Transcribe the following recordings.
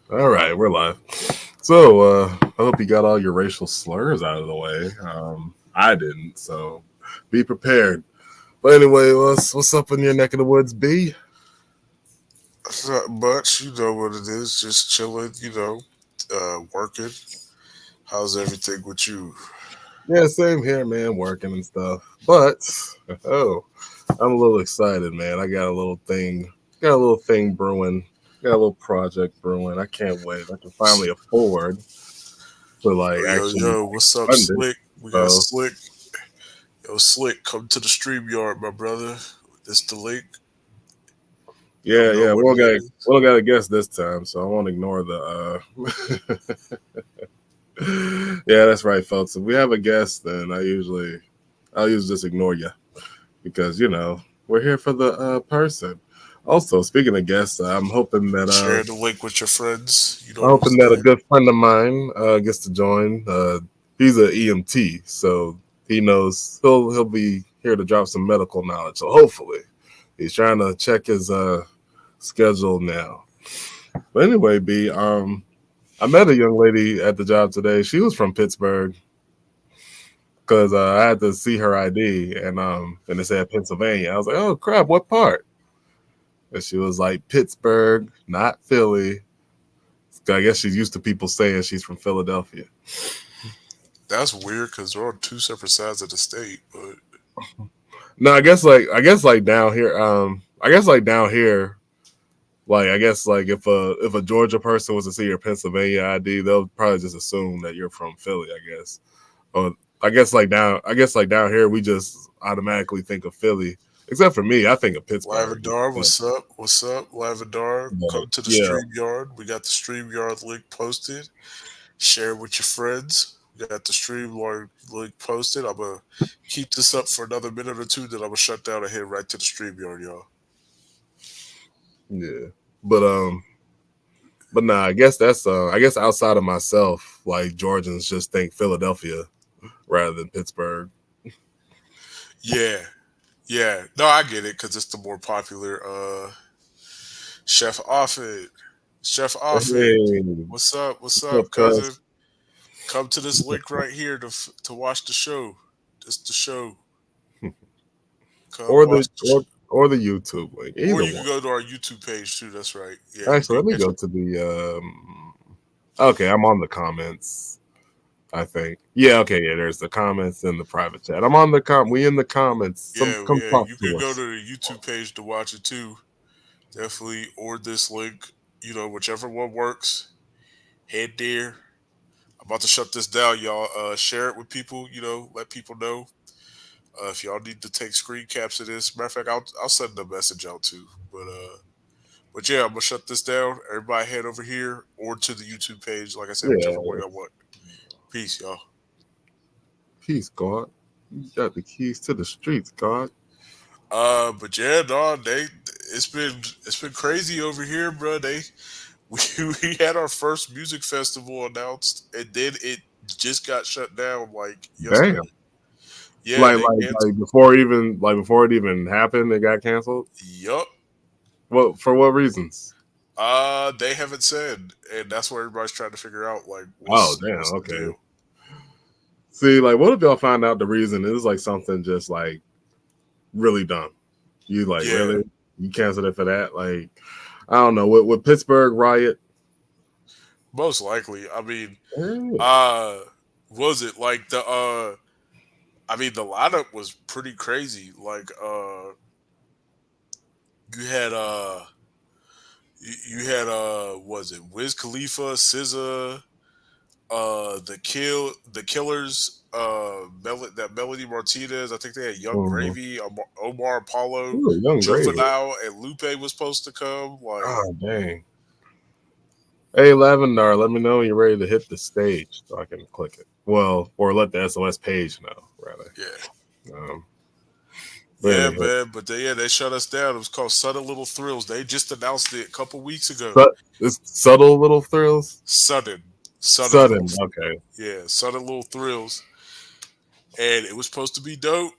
All right, we're live. So, I hope you got all your racial slurs out of the way. I didn't, so be prepared. But anyway, what's up in your neck of the woods, B? It's not much, you know what it is. Just chilling, working. How's everything with you? Yeah, same here, man. Working and stuff. But oh, I'm a little excited, man. I got a little thing brewing. Got a little project brewing. I can't wait. I can finally afford to like actually What's up, fund it. Slick? We got So Slick. Yo, Slick, come to the stream yard, my brother. This the link. Y'all know yeah, what it is. we don't got a guess this time, so I won't ignore the. Yeah, that's right, folks. If we have a guest, then I'll usually just ignore you because we're here for the person. Also, speaking of guests, Share the link with your friends. You know I'm what I'm hoping that a saying? good friend of mine gets to join. He's an EMT, so he knows he'll be here to drop some medical knowledge. So hopefully, he's trying to check his schedule now. But anyway, B, I met a young lady at the job today. She was from Pittsburgh because I had to see her ID and it said Pennsylvania. I was like, oh crap, what part? And she was like Pittsburgh, not Philly. I guess she's used to people saying she's from Philadelphia. That's weird because they're on two separate sides of the state, but No, I guess like down here, like I guess like if a Georgia person was to see your Pennsylvania ID, they'll probably just assume that you're from Philly. I guess. Or I guess like down here, we just automatically think of Philly. Except for me, I think of Pittsburgh. Lavendar, what's up? What's up, Lavendar? But, Come to the yeah, stream yard. We got the stream yard link posted. Share with your friends. We got the stream link posted. I'm gonna keep this up for another minute or two, then I'm gonna shut down and head right to the stream yard, y'all. yeah. But but nah, I guess outside of myself, like Georgians just think Philadelphia rather than Pittsburgh. Yeah, yeah. No, I get it because it's the more popular. Chef Offit, Chef Offit. Hey, What's up? What's what's up, up, cousin? cuz? Come to this link right here to watch the show. This the show. Come Or the watch the show. or the YouTube link, Or either you can one. go to our YouTube page too. That's right. Yeah, you Actually, can let me catch go it. to the. Okay, I'm on the comments. I think. Yeah. Okay. Yeah. There's the comments in the private chat. I'm on the We in the comments. Yeah, Come yeah. talk You to can go us. to the YouTube page to watch it too. Definitely. Or this link. Whichever one works. Head there. I'm about to shut this down, y'all. Share it with people. Let people know. If y'all need to take screen caps of this, matter of fact, I'll send the message out too. But yeah, I'm gonna shut this down. Everybody head over here or to the YouTube page. Like I said, whichever Yeah. one y'all want. Peace, y'all. Peace, God. You got the keys to the streets, God. But yeah, dog, it's been it's been crazy over here, bro. We we had our first music festival announced, and then it just got shut down like Damn. yesterday. Yeah, they canceled. Like before it even happened, it got canceled. Yup. What for? What reasons? They haven't said, and that's what everybody's trying to figure out. Like, Oh, what's damn. the Okay. deal? See, like, what if y'all find out the reason is like something just like really dumb? You like Yeah, really? You canceled it for that? Like, I don't know. With Pittsburgh riot, most likely. I mean, eh, uh, was it like the? I mean, the lineup was pretty crazy. Like, you had was it Wiz Khalifa, SZA, the Killers, that Melody Martinez. I think they had Young mhm. Gravy, Omar Apollo, Ooh, young gravy. Juvenile, and Lupe was supposed to come. Like, Oh, dang. Hey, Lavendar, let me know when you're ready to hit the stage so I can click it. Well, or let the SOS page know, rather. yeah. Um, but Yeah, anyway, man, but they shut us down. It was called Sudden Little Thrills. They just announced it a couple weeks ago. it's subtle little thrills. Sudden little, Sudden, okay. yeah, Sudden Little Thrills, and it was supposed to be dope,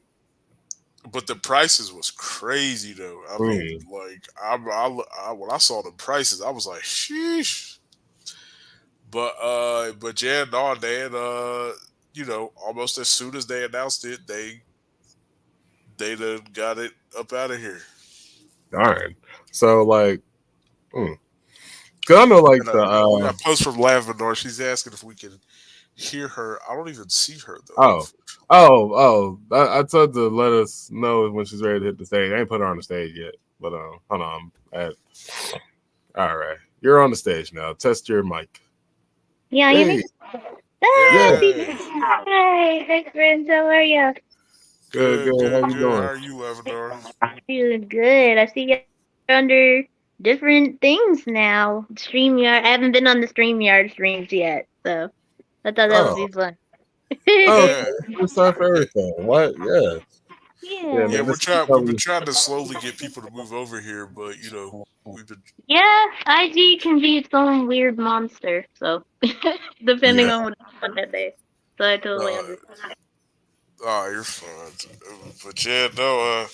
but the prices was crazy though. I mean, Mm. like when I saw the prices, I was like, sheesh. But yeah, no, they almost as soon as they announced it, they done got it up out of here. Darn. So like, hmm. Cause I know like the We got a post from Lavendar. She's asking if we can hear her. I don't even see her though. oh I told to let us know when she's ready to hit the stage. I ain't put her on the stage yet, but hold on. All right, you're on the stage now. Test your mic. Yeah, you Hey, me? Ah, yeah, see. Yay! Hi, hi, friends. How are you? good, Good, good. How good, you good. How doing? are you, Lavendar? Doing good. I see you're under different things now. StreamYard. I haven't been on the StreamYard streams yet, so I thought that would Oh, be fun. oh, Yeah, okay. First time for yeah, everything. What? Yeah, yeah. Yeah. yeah. Man, We're this is trying. We've been probably trying to slowly get people to move over here, but we've been. Yeah, IG can be its own weird monster, so depending Yeah. on what's on that day. So I totally No. understand. Oh, you're fine. But yeah, no.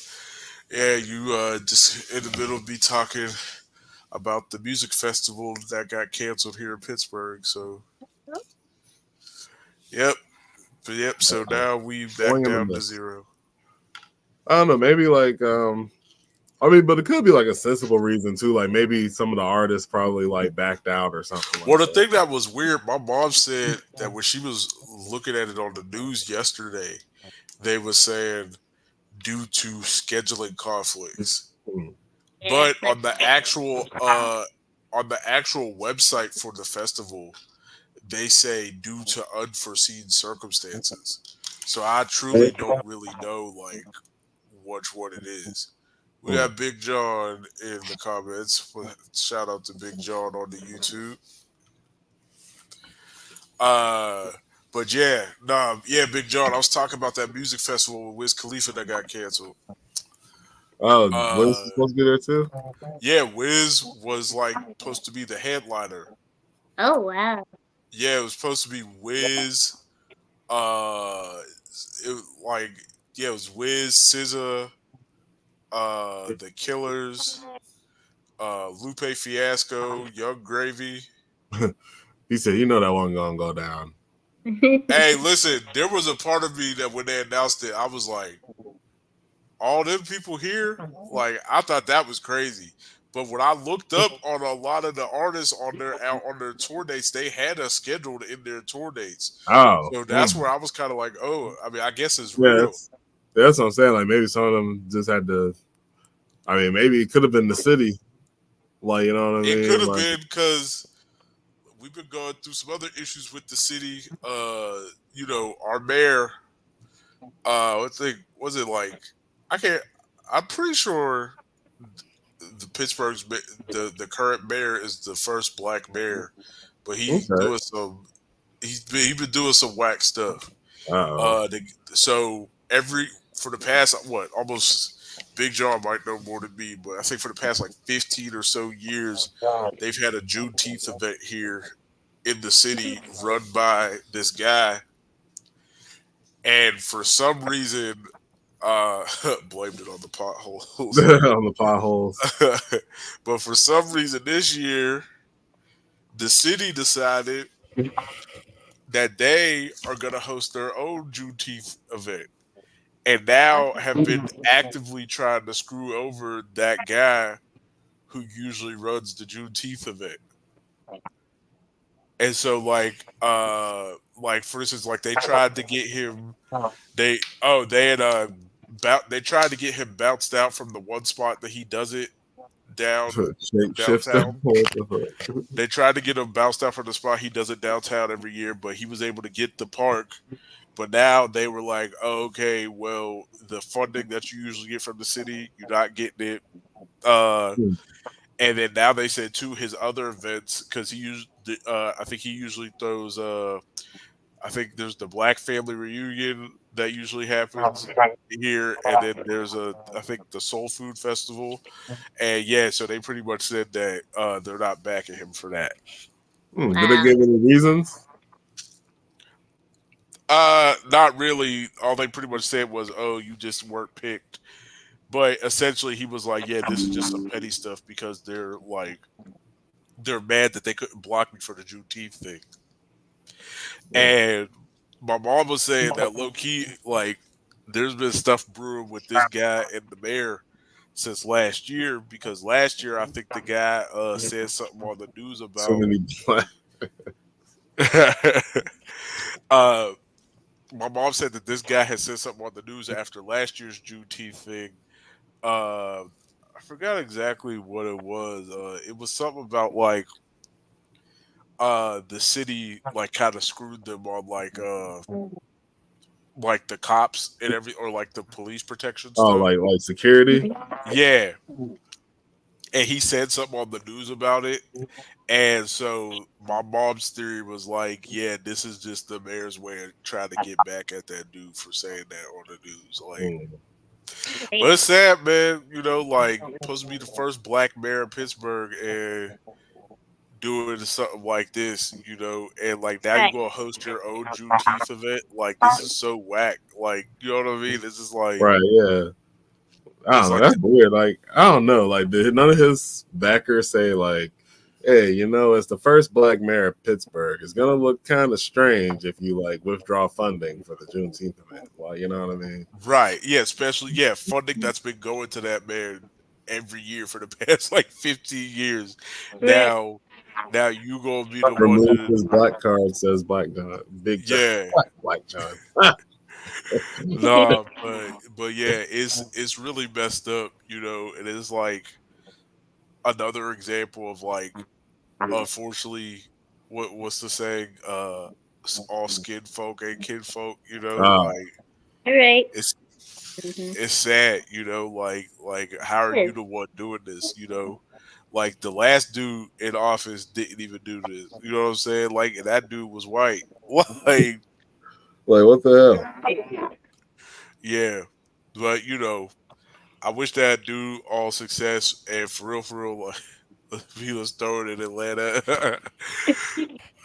Yeah, you just in the middle of me talking about the music festival that got canceled here in Pittsburgh. So, yep. But yep. So now we back swing and a down to miss. zero. I don't know. Maybe like I mean, but it could be like a sensible reason too. Like maybe some of the artists probably like backed out or something Well, like the that. thing that was weird, my mom said that when she was looking at it on the news yesterday, they were saying due to scheduling conflicts. Hmm. Yeah, But on the actual website for the festival, they say due to unforeseen circumstances. So I truly don't really know like which one it is. We Hmm. got Big John in the comments. Shout out to Big John on the YouTube. Uh, but yeah, nah, yeah, Big John. I was talking about that music festival with Wiz Khalifa that got canceled. Oh, Wiz Uh, is supposed to be there too. yeah, Wiz was like supposed to be the headliner. Oh wow. Yeah, it was supposed to be Wiz. Like yeah, it was Wiz, SZA, the Killers, Lupe Fiasco, Young Gravy. He said, "You know that one gonna go down." Hey, listen, there was a part of me that when they announced it, I was like, all them people here, like I thought that was crazy. But when I looked up on a lot of the artists on their tour dates, they had us scheduled in their tour dates. Oh, So that's hmm. where I was kind of like, oh, I mean, I guess it's Yeah, real. that's what I'm saying. Like maybe some of them just had to. I mean, maybe it could have been the city. Like you know what I It could mean? have Like been because we've been going through some other issues with the city. Our mayor. What thing was it like? I can't. I'm pretty sure the the current mayor is the first black mayor, but he's okay. doing some. He's been doing some whack stuff. Oh, So every for the past what almost Big John might know more than me, but I think for the past like 15 or so years, they've had a Juneteenth event here in the city run by this guy, and for some reason, blamed it on the potholes. on the potholes. But for some reason this year, the city decided that they are going to host their own Juneteenth event, and now have been actively trying to screw over that guy who usually runs the Juneteenth event. And so like for instance, like they tried to get him they had they tried to get him bounced out from the one spot that he does it Shapeshifter. downtown. What the fuck? They tried to get him bounced out from the spot he does it downtown every year, but he was able to get the park. But now they were like, oh, okay, well, the funding that you usually get from the city, you're not getting it. Uh, Hmm. and then now they said to his other events because I think he usually throws. I think there's the Black Family Reunion that usually happens here, and then there's I think the Soul Food Festival, and yeah, so they pretty much said that they're not backing him for that. Hmm. Did they Wow. give any reasons? Not really. All they pretty much said was, "Oh, you just weren't picked." But essentially, he was like, "Yeah, this is just some petty stuff because they're like they're mad that they couldn't block me for the Juneteenth thing. And my mom was saying that low key, like, there's been stuff brewing with this guy and the mayor since last year, because last year I think the guy said something on the news So about many black. uh my mom said that this guy had said something on the news after last year's Juneteenth thing. I forgot exactly what it was. It was something about the city like kind of screwed them on like the cops and or like the police protection Oh, stuff. like security. Yeah. And he said something on the news about it. And so my mom's theory was like, yeah, this is just the mayor's way of trying to get back at that dude for saying that on the news. Like, but it's sad, man. You know, like, supposed to be the first black mayor of Pittsburgh and doing something like this, you know, and like now you Right. go host your own Juneteenth event. Like, this is so whack. Like, you know what I mean? It's just like, Right. Yeah. I it's don't know. like, That's weird. Like, I don't know. Like, did none of his backers say like, "Hey, you know, as the first black mayor of Pittsburgh, it's gonna look kind of strange if you like withdraw funding for the Juneteenth event." Well, you know what I mean? right. Yeah. Especially, yeah, funding that's been going to that man every year for the past like 15 years. Right. Now you gonna be the one Remove to, his black card, says Black John, Big John, yeah. Black John. Nah, but yeah, it's really messed up, you know, and it's like another example of like, unfortunately, what's the saying? All skin folk ain't kin folk, you know, Ah, like All right. it's Mm-hmm. it's sad, you know, like how are you the one doing this, you know? Like the last dude in office didn't even do this. You know what I'm saying? Like, and that dude was white. Like, like what the yeah. But you know, I wish that dude all success, and for real, like he was throwing in Atlanta.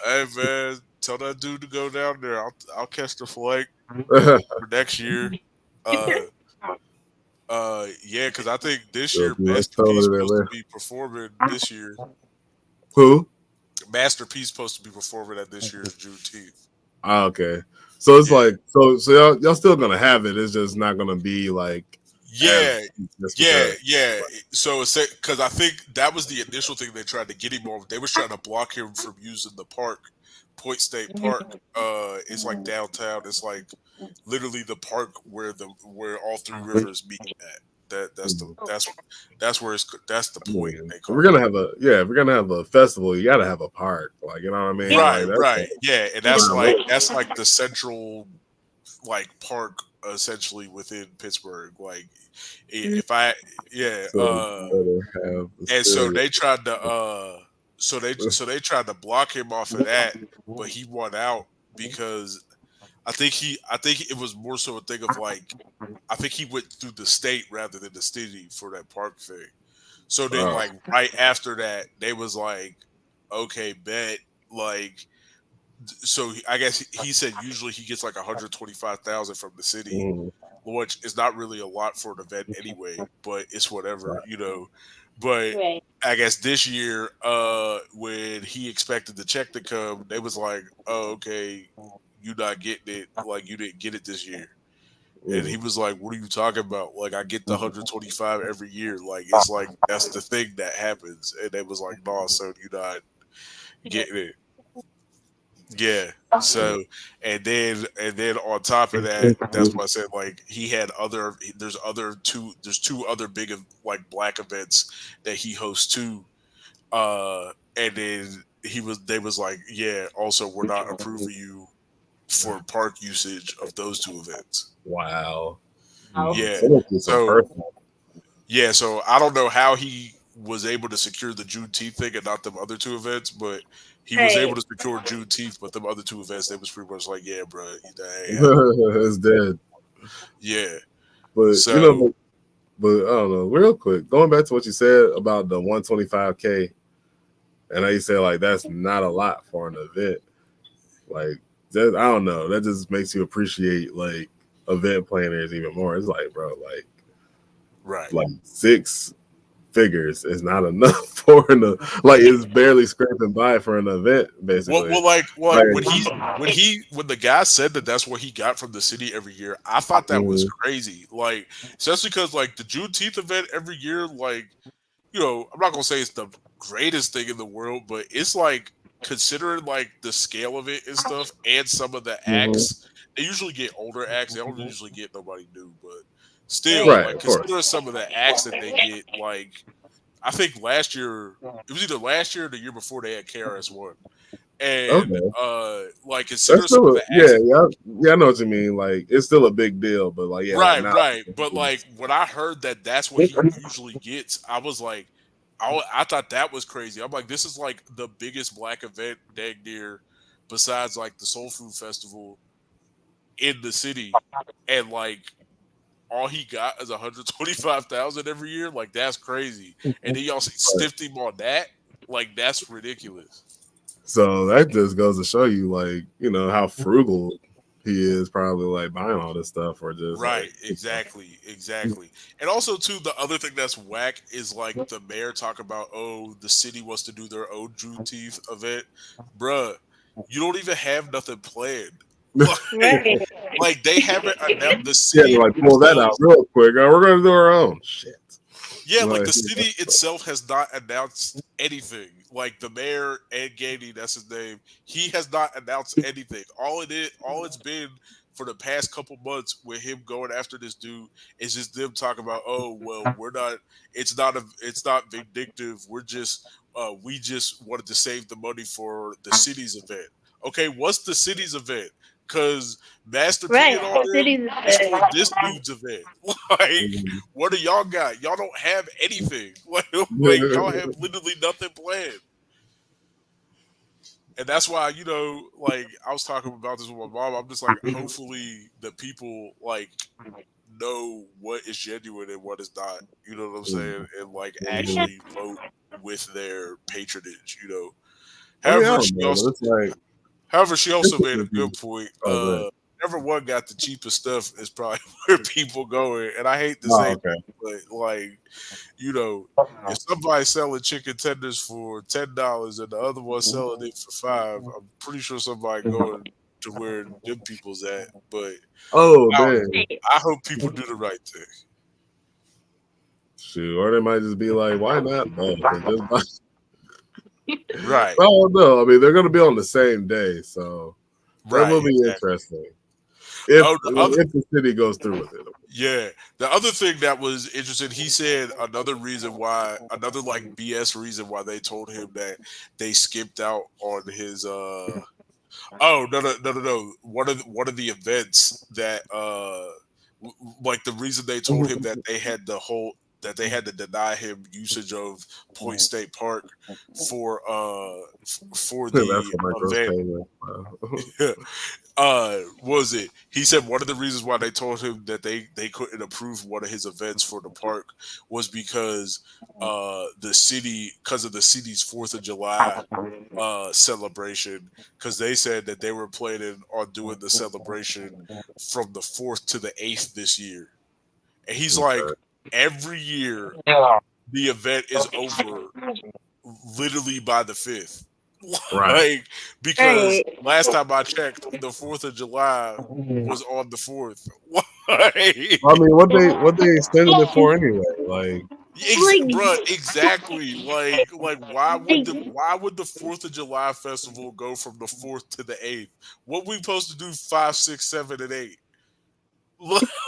Hey man, tell that dude to go down there. I'll catch the flight hell? for next year. Uh yeah, because I think this So year be like Masterpiece throwing it supposed to at be performing this year. who? Masterpiece supposed to be performing at this year's Juneteenth. Ah, okay. So it's Yeah. like so y'all still gonna have it. It's just not gonna be like as Yeah, just yeah, because. yeah. So it's because I think that was the initial thing they tried to get him on. They was trying to block him from using the park, Point State Park. It's like downtown. It's like literally the park where all three rivers meet at. That's where that's the point Yeah. they If we're call gonna it. have a if we're gonna have a festival, you gotta have a park. Like you know what I mean? Yeah. Like Right, that's right, yeah, and prime. that's like the central like park essentially within Pittsburgh. Like if I yeah, So you better have the and so spirit. they tried to so they tried to block him off of that, but he won out because I think it was more so a thing of like I think he went through the state rather than the city for that park thing. So then Oh, like right after that they was like, okay, bet, like, so I guess he said usually he gets like 125,000 from the city, mm, which is not really a lot for an event anyway, but it's whatever, you know. But Right. I guess this year, when he expected the check to come, they was like, "Oh, okay, you not getting it. Like you didn't get it this year." And he mm. was like, "What are you talking about? Like I get the 125 every year. Like it's like that's the thing that happens." And they was like, "No, son, you not getting it." Yeah. So and then on top of that, that's what I said. Like he had there's two other big like black events that he hosts too. And then they was like, yeah, also we're not approving you for park usage of those two events. Wow. Yeah. So must be some So personal. yeah, so I don't know how he was able to secure the Juneteenth thing and not them other two events, but he was able Right. to secure Juneteenth, but them other two events, they was pretty much like, yeah, bro, that ain't happening. It's dead. Yeah. But you know, So but I don't know. Real quick, going back to what you said about the 125K, and how you say like that's not a lot for an event. Like that, I don't know. That just makes you appreciate like event planners even more. It's like, bro, right. like 6 figures is not enough for like it's barely scraping by for an event, basically. Like Like, when the guy said that that's what he got from the city every year, I thought that was mhm, crazy. Like, especially because like the Juneteenth event every year, like, I'm not gonna say it's the greatest thing in the world, but it's like considering like the scale of it and stuff, and some of the mhm. acts. They usually get older acts. They don't usually get nobody new, but still, Right. Right, like of course. considering some of the acts that they get, like I think last year it was either last year or the year before they had KRS-One, and Okay. like That's considering some still of a the acts yeah, yeah, yeah. I know what you mean. Like, it's still a big deal, but like, yeah, like Right, now. right. But like when I heard that that's what he usually gets, I was like, I thought that was crazy. I'm like, this is like the biggest black event dang near, besides like the Soul Food Festival in the city, and like all he got is 125,000 every year. Like that's crazy. And then y'all stiffed him on that. Like that's ridiculous. So that just goes to show you, like, how frugal he is, probably like buying all this stuff, or just Right, like, exactly, exactly. And also too, the other thing that's whack is like the mayor talk about, oh, the city wants to do their own Juneteenth event. Bruh, you don't even have nothing planned. Like, Right. like they haven't announced the yeah, to city like pull that out themselves. real quick. We're gonna do our own shit. Yeah, like Like, the city itself has not announced anything. Like the mayor Ed Gainey, that's his name. He has not announced anything. All it's been for the past couple months with him going after this dude is just them talking about, oh well, we're not. It's not vindictive. We just wanted to save the money for the city's event. Okay, what's the city's event? Because Master P Right. and all them Cities. is for this dude's event. Like, mhm. what do y'all got? Y'all don't have anything. Like y'all have literally nothing planned. And that's why, like I was talking about this with my mom. I'm just like, hopefully the people like know what is genuine and what is not. You know what I'm saying? And like Yeah. actually vote with their patronage. I mean, I However, don't know, but it's like However, she it's also just made a gonna good be point. oh good. Never one got the cheapest stuff is probably where people going. And I hate to Oh, say okay. that, but like, if somebody's selling chicken tenders for $10 and the other one selling it for 5, I'm pretty sure somebody going to where them people's at. But Oh, I don't dang. know. Right. I hope people do the right thing. Shoot, or they might just be like, why not both? And just buy. Right. I don't know. I mean, they're gonna be on the same day, so that Right. will be Exactly. interesting if Oh, the other if the city goes through with it. Yeah. The other thing that was interesting, he said another like BS reason why they told him that they skipped out on his oh no. One of the events that like the reason they told him that they had to deny him usage of Point State Park for for That's the what my girl's event. saying. Was it? He said one of the reasons why they told him that they couldn't approve one of his events for the park was because because of the city's Fourth of July celebration, because they said that they were planning on doing the celebration from the 4th to the 8th this year, and he's like, every year the event is over literally by the 5th. Right. Like, because Right. last time I checked, the 4th of July was on the 4th. Like, I mean, what they extended it for anyway? Like, bruh, Like, exactly. Like like, why would the 4th of July festival go from the 4th to the 8th? What we supposed to do 5, 6, 7, and 8?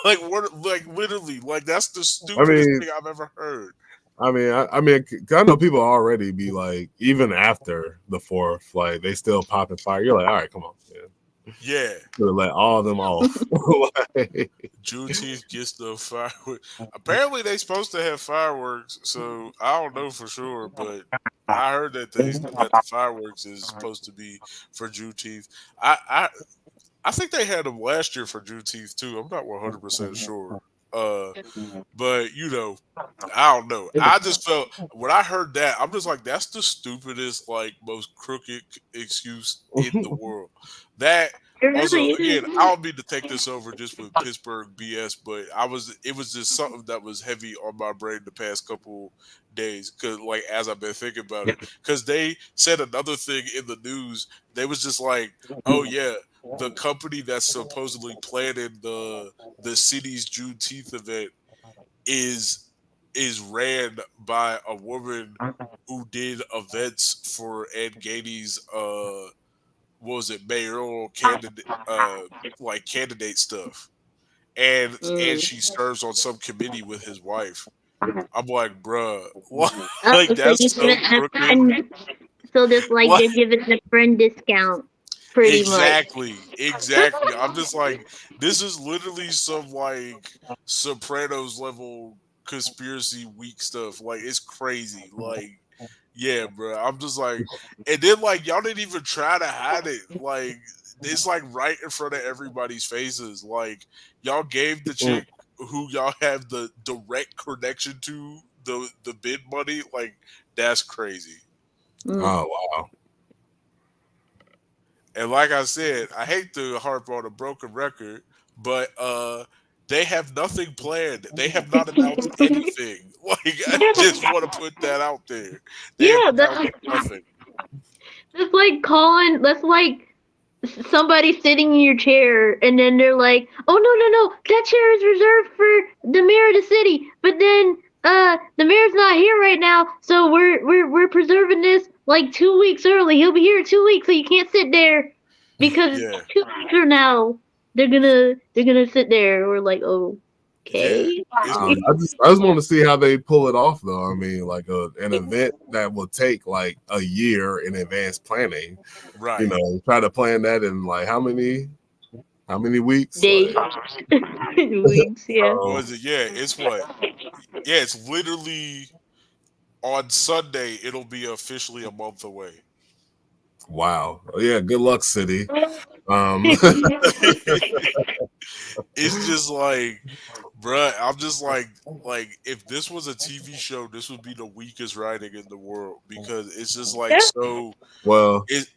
Like what? Like literally, like that's the I stupidest mean, thing I've ever heard. I know people already be like, even after the fourth, like they still popping fire. You're like, all right, come on, man. Yeah, To let all of them off. Like, Juneteenth gets the fireworks. Apparently, they supposed to have fireworks, so I don't know for sure, but I heard that the fireworks is supposed to be for Juneteenth. I I I think they had them last year for Juneteenth too. I'm not 100% sure. Uh, but I don't know. I just felt when I heard that, I'm just like, that's the stupidest, like most crooked excuse in the world. That It Also, really again, is. I don't mean to take this over just with Pittsburgh BS, but it was just something that was heavy on my brain the past couple days. Cause like as I've been thinking about it, cause they said another thing in the news. They was just like, oh yeah, the company that's supposedly planning the city's Juneteenth event is ran by a woman who did events for Ed Gainey's what was it, mayoral candidate like candidate stuff. And Mm. she serves on some committee with his wife. I'm like, bruh, what? Oh, Like so you that's so spent a crooked. friend. So this like Like they're giving a friend discount, pretty much. exactly. I'm just like, this is literally some like Sopranos level conspiracy week stuff. Like it's crazy. Like, yeah, bro. I'm just like, and then like y'all didn't even try to hide it. Like it's like right in front of everybody's faces. Like y'all gave the Mm. chick who y'all have the direct connection to the bid money. Like that's crazy. Mm. Oh wow. And like I said, I hate to harp on a broken record, but they have nothing planned. They have not announced anything. Like I just want to put that out there. They have Yeah, announced nothing. that's like calling. That's like somebody sitting in your chair, and then they're like, "Oh no, that chair is reserved for the mayor of the city." But then, the mayor's not here right now, so we're preserving this like 2 weeks early. He'll be here in 2 weeks, so you can't sit there because Yeah, 2 weeks from now they're gonna sit there. We're like, yeah. okay. It's I just want to see how they pull it off, though. I mean, like an event that will take like a year in advanced planning. You right. know, try to plan that in like how many weeks? Days, Like, weeks, yeah. What oh is it? Yeah, it's what? Yeah, it's literally on Sunday. It'll be officially a month away. wow. Oh, yeah. Good luck, city. Um, It's just like, bruh, I'm just like if this was a TV show, this would be the weakest writing in the world because it's just like Yeah. so. well, It,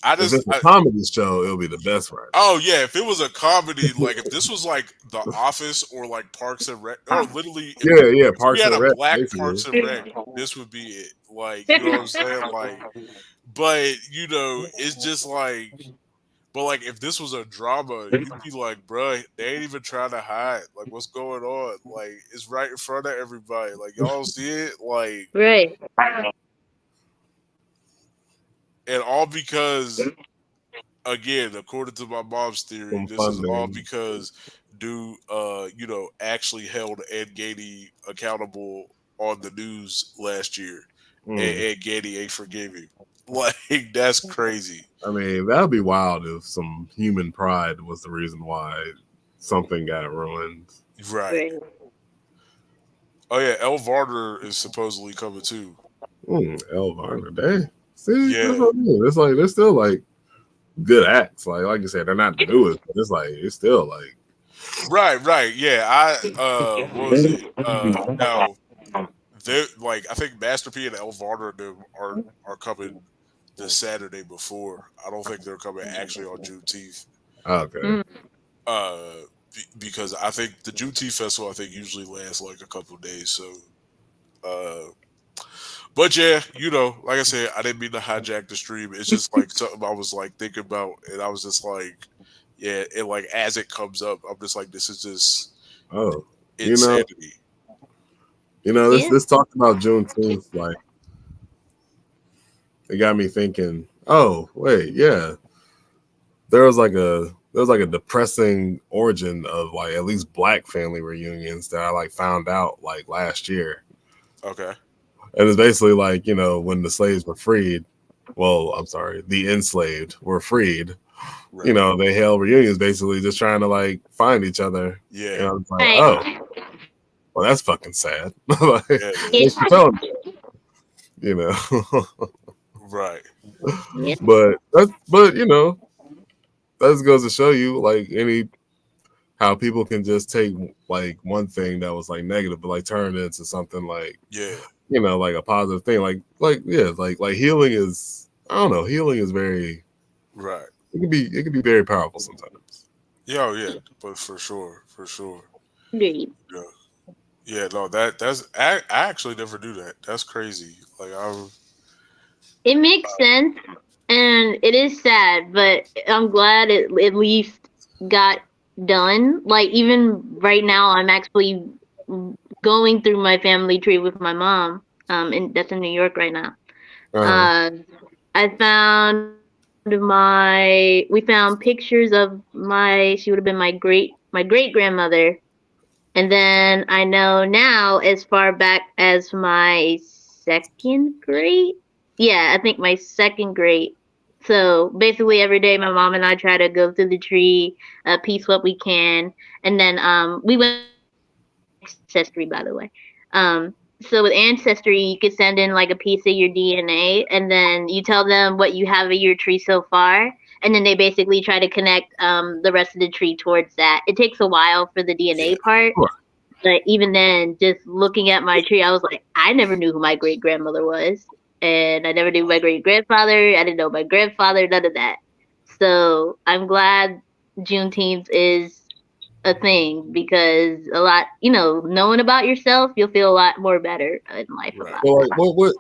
I if just, it's a comedy show, it'll be the best writing. oh yeah, if it was a comedy, like if this was like The Office or like Parks and Rec, or literally Yeah, yeah. if we Parks had and a Rec, black Parks basically. and Rec, this would be it. Like, you know what I'm saying? Like, but you know, it's just like. But like, if this was a drama, you'd be like, "Bruh, they ain't even trying to hide. Like, what's going on? Like, it's right in front of everybody. Like, y'all don't see it. Like, Right. and all because, again, according to my mom's theory, Some this is all funding. because dude, you know, actually held Ed Gainey accountable on the news last year, and Mm. Ed Gainey ain't forgive him. Like, that's crazy, I mean, that'd be wild if some human pride was the reason why something got ruined. right? Right. Oh yeah, El Varner is supposedly coming too. Elvira, dang. See, that's Yeah, what I mean. It's like they're still like good acts. Like you said, they're not the newest, but it's still like right. Yeah, what was it? Now they like I think Master P and El Varner and them are coming the Saturday before. I don't think they're coming actually on Juneteenth. okay. Mm. Because I think the Juneteenth festival I think usually lasts like a couple of days. So, uh, but yeah, you know, like I said, I didn't mean to hijack the stream. It's just like something I was like thinking about, and I was just like, yeah, and like as it comes up, I'm just like, this is just Oh, you know, insanity. this Yeah. this talk about Juneteenth, like it got me thinking. Oh, wait, yeah, there was like a depressing origin of like at least black family reunions that I like found out like last year. Okay, And it's basically like, when the slaves were freed, well, I'm sorry, the enslaved were freed, right, they held reunions basically just trying to like find each other. And yeah, I was like, oh, Right. well, that's fucking sad. Like, yeah, it Yeah. thanks is. for telling me, you know. Right, Yeah. but that just goes to show you like how people can just take like one thing that was like negative, but like turn it into something like, yeah, like a positive thing. Like yeah, like healing is, I don't know, healing is very right. it can be very powerful sometimes. Yeah, oh, yeah, but for sure, for sure. Agreed. Yeah, yeah. No, that's I actually never knew that. That's crazy. Like I, It makes sense, and it is sad, but I'm glad it at least got done. Like even right now, I'm actually going through my family tree with my mom. And that's in New York right now. Uh, Uh, I found we found pictures of she would have been my great grandmother, and then I know now as far back as my second grade. Yeah, I think my second grade. So basically, every day my mom and I try to go through the tree, piece what we can, and then we went through Ancestry, by the way. So with Ancestry, you could send in like a piece of your DNA, and then you tell them what you have of your tree so far, and then they basically try to connect the rest of the tree towards that. It takes a while for the yeah, DNA part, sure. but even then, just looking at my tree, I was like, I never knew who my great grandmother was, and I never knew my great grandfather. I didn't know my grandfather, none of that. So I'm glad Juneteenth is a thing because a lot, knowing about yourself, you'll feel a lot more better in life right. about So it. like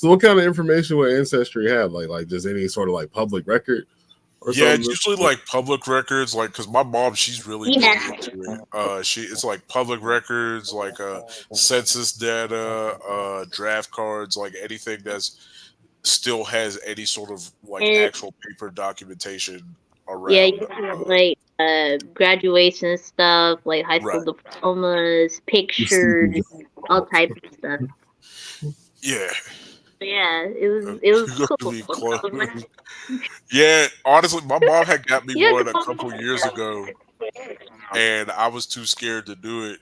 what kind of information would Ancestry have? Like just any sort of like public record or Yeah, it's something? usually like public records, like because my mom, she's really big Yeah. into it. It's like public records, like census data, draft cards, like anything that's still has any sort of like And actual paper documentation yeah, around. you have like graduation stuff, like high school Right. diplomas, The Sleepy pictures, all types of stuff. Yeah, Yeah, it was you're gonna cool. be close. Yeah, honestly, my mom had got me Yeah, one a couple years ago, and I was too scared to do it.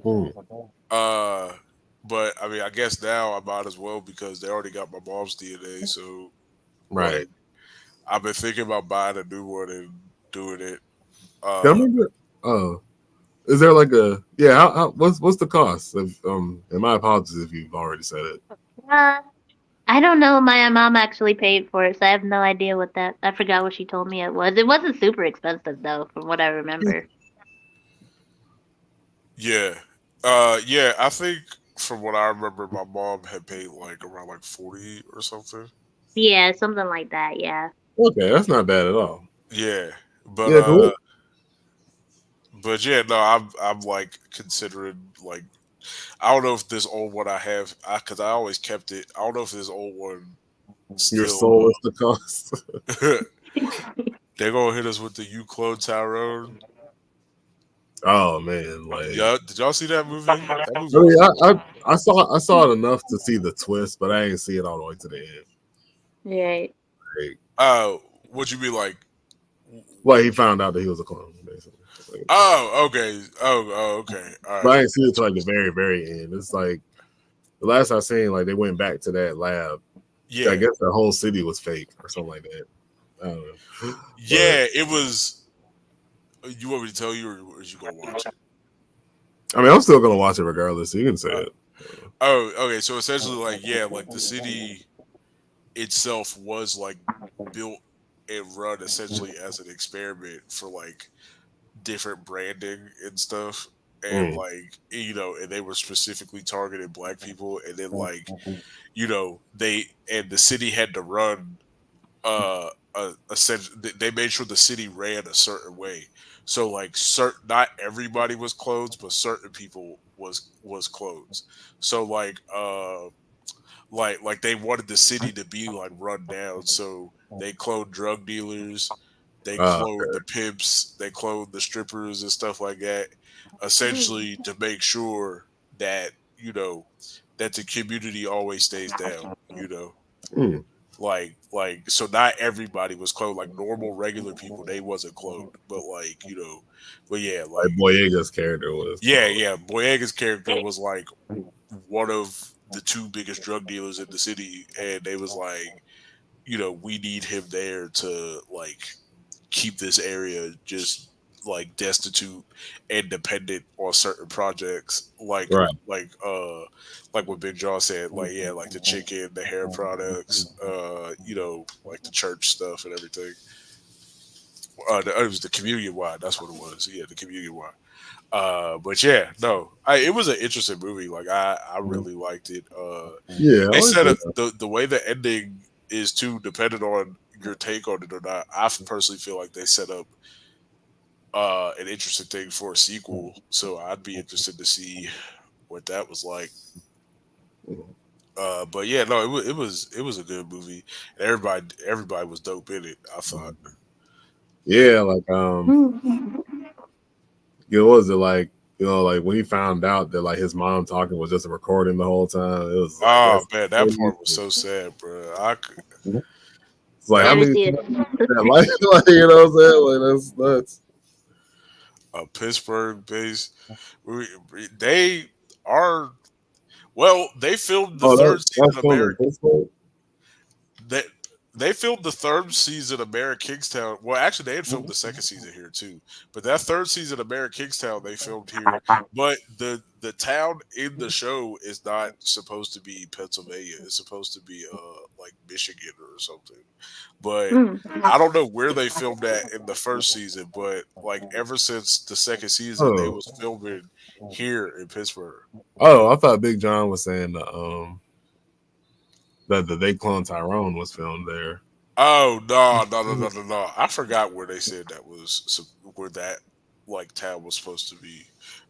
Hmm. Uh, but I mean, I guess now I might as well because they already got my mom's DNA. So, Right. like, I've been thinking about buying a new one and doing it. Yeah, I Uh, remember. Is there like a yeah? What's the cost? And my apologies if you've already said it. uh, I don't know. My mom actually paid for it, so I have no idea what that. I forgot what she told me it was. It wasn't super expensive though, from what I remember. yeah, yeah. I think from what I remember, my mom had paid like around like 40 or something. Yeah, something like that. Yeah. Okay, that's not bad at all. Yeah, but Yeah, yeah, no, I'm like considering like I don't know if this old one I have because I always kept it. I don't know if this old one your still. soul is the cost. They're gonna hit us with the "You Clone Tyrone." Oh man, like Yeah, did y'all see that movie? That I movie mean, was I saw it enough to see the twist, but I didn't see it all the way to the end. Right. Like, what you be like? well, he found out that he was a clone, basically. Like, Oh, okay. Oh, okay. All but I right. didn't see it till like the very, very end. It's like the last I seen, like they went back to that lab. I Yeah, guess the whole city was fake or something like that. I don't know. But yeah. It was. You want me to tell you, or you gonna watch it? I mean, I'm still gonna watch it regardless. You can say Uh, it. oh, okay. So essentially, like, yeah, like the city itself was like built and run essentially as an experiment for like different branding and stuff, and Mm. like and they were specifically targeting black people, and then like they and the city had to run they made sure the city ran a certain way. So like certain not everybody was clothes, but certain people was clothes. So like they wanted the city to be like run down. So they cloned drug dealers, they cloned the pimps, they cloned the strippers and stuff like that, essentially to make sure that that the community always stays down. Mm. So not everybody was cloned. Like normal regular people, they wasn't cloned, but but yeah, Like like Boyega's character was clone. yeah. Boyega's character was like one of the two biggest drug dealers in the city, and they was like, we need him there to like keep this area just like destitute and dependent on certain projects Right. like what Big Jaw said, like yeah, like the chicken, the hair products, like the church stuff and everything. It was the communion wine. That's what it was. Yeah, the communion wine. But yeah, no, it was an interesting movie. Like I really liked it. Yeah, I They like said that. the way the ending is too dependent on your take on it or not. I personally feel like they set up an interesting thing for a sequel. So I'd be interested to see what that was like. But yeah, no, it was a good movie. And everybody was dope in it. I thought. Yeah, like Mm. what was it like? Like when he found out that like his mom talking was just a recording the whole time. It was like Oh that's man, that crazy. part was so sad, bro. I could, It's like I how that haven't many seen people it. that like you know what I'm saying? Like that's nuts. a Pittsburgh based. They are well. They filmed the Oh, third that's season of filmed in Pittsburgh. They they filmed the third season of Mayor of Kingstown. Well, actually, they had filmed the second season here too. But that third season of Mayor of Kingstown they filmed here. But the town in the show is not supposed to be Pennsylvania. It's supposed to be like Michigan or something. But Mm. I don't know where they filmed that in the first season. But like ever since the second season, they Oh, was filming here in Pittsburgh. oh, I thought Big John was saying that the They Clone Tyrone was filmed there. Oh no! I forgot where they said that was where that like town was supposed to be,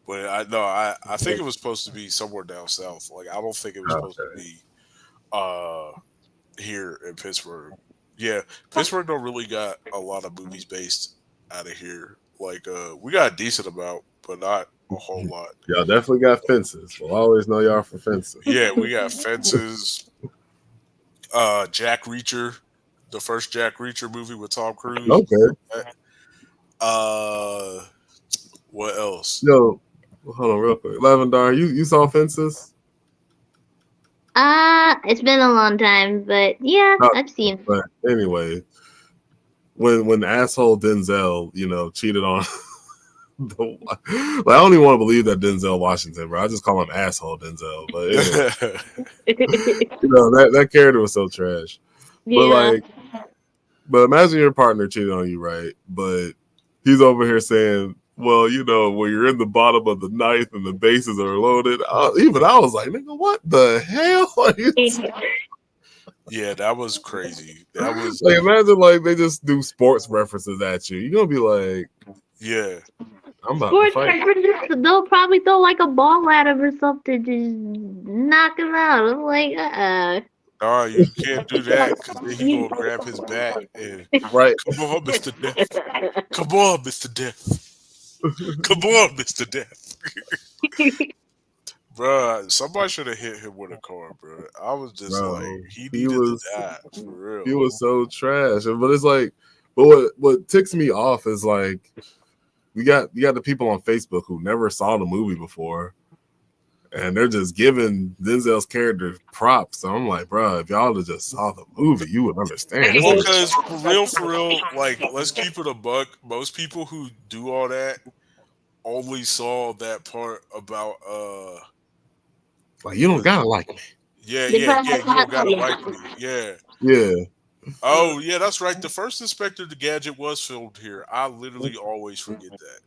but I think it was supposed to be somewhere down south. Like I don't think it was supposed to Okay. be uh here in Pittsburgh. Yeah, Pittsburgh don't really got a lot of movies based out of here. Like we got a decent amount, but not a whole lot. Y'all definitely got fences. We'll always know y'all for fencing. Yeah, we got Fences, Jack Reacher, the first Jack Reacher movie with Tom Cruise. Okay. Uh, what else? Yo, hold on real quick. Lavendar, you saw fences? It's been a long time, but yeah, No, I've seen. but anyway, when asshole Denzel, cheated on like I don't even want to believe that Denzel Washington, bro. I just call him asshole Denzel. But anyway, that character was so trash. But Yeah. like, but imagine your partner cheating on you, right? But he's over here saying, "Well, when you're in the bottom of the ninth and the bases are loaded." Even I was like, "Nigga, what the hell are you?" Yeah, that was crazy. That was Like, imagine like they just do sports references at you. You're gonna be like, yeah. "I'm about to Sports fight." references, they'll probably throw like a ball at him or something, just knock him out. I'm like, Nah, you can't do that because then he gonna grab his bat and Right? come on, Mister Death. Come on, Mister Death. Come on, Mister Death. Bruh, somebody should have hit him with a car, bro. I was just like, Bro, he he needed to was die for real. he was so trash. But it's like, but what ticks me off is like you got the people on Facebook who never saw the movie before, and they're just giving Denzel's character props. So I'm like, bro, if y'all had just saw the movie, you would understand. This Well, is because for real, like, let's keep it a buck. Most people who do all that only saw that part about like you don't was gotta like me. yeah, they yeah, probably yeah, you don't gotta yeah. like me. Yeah. Yeah. Oh, yeah, that's right. The first Inspector the Gadget was filmed here. I literally always forget that.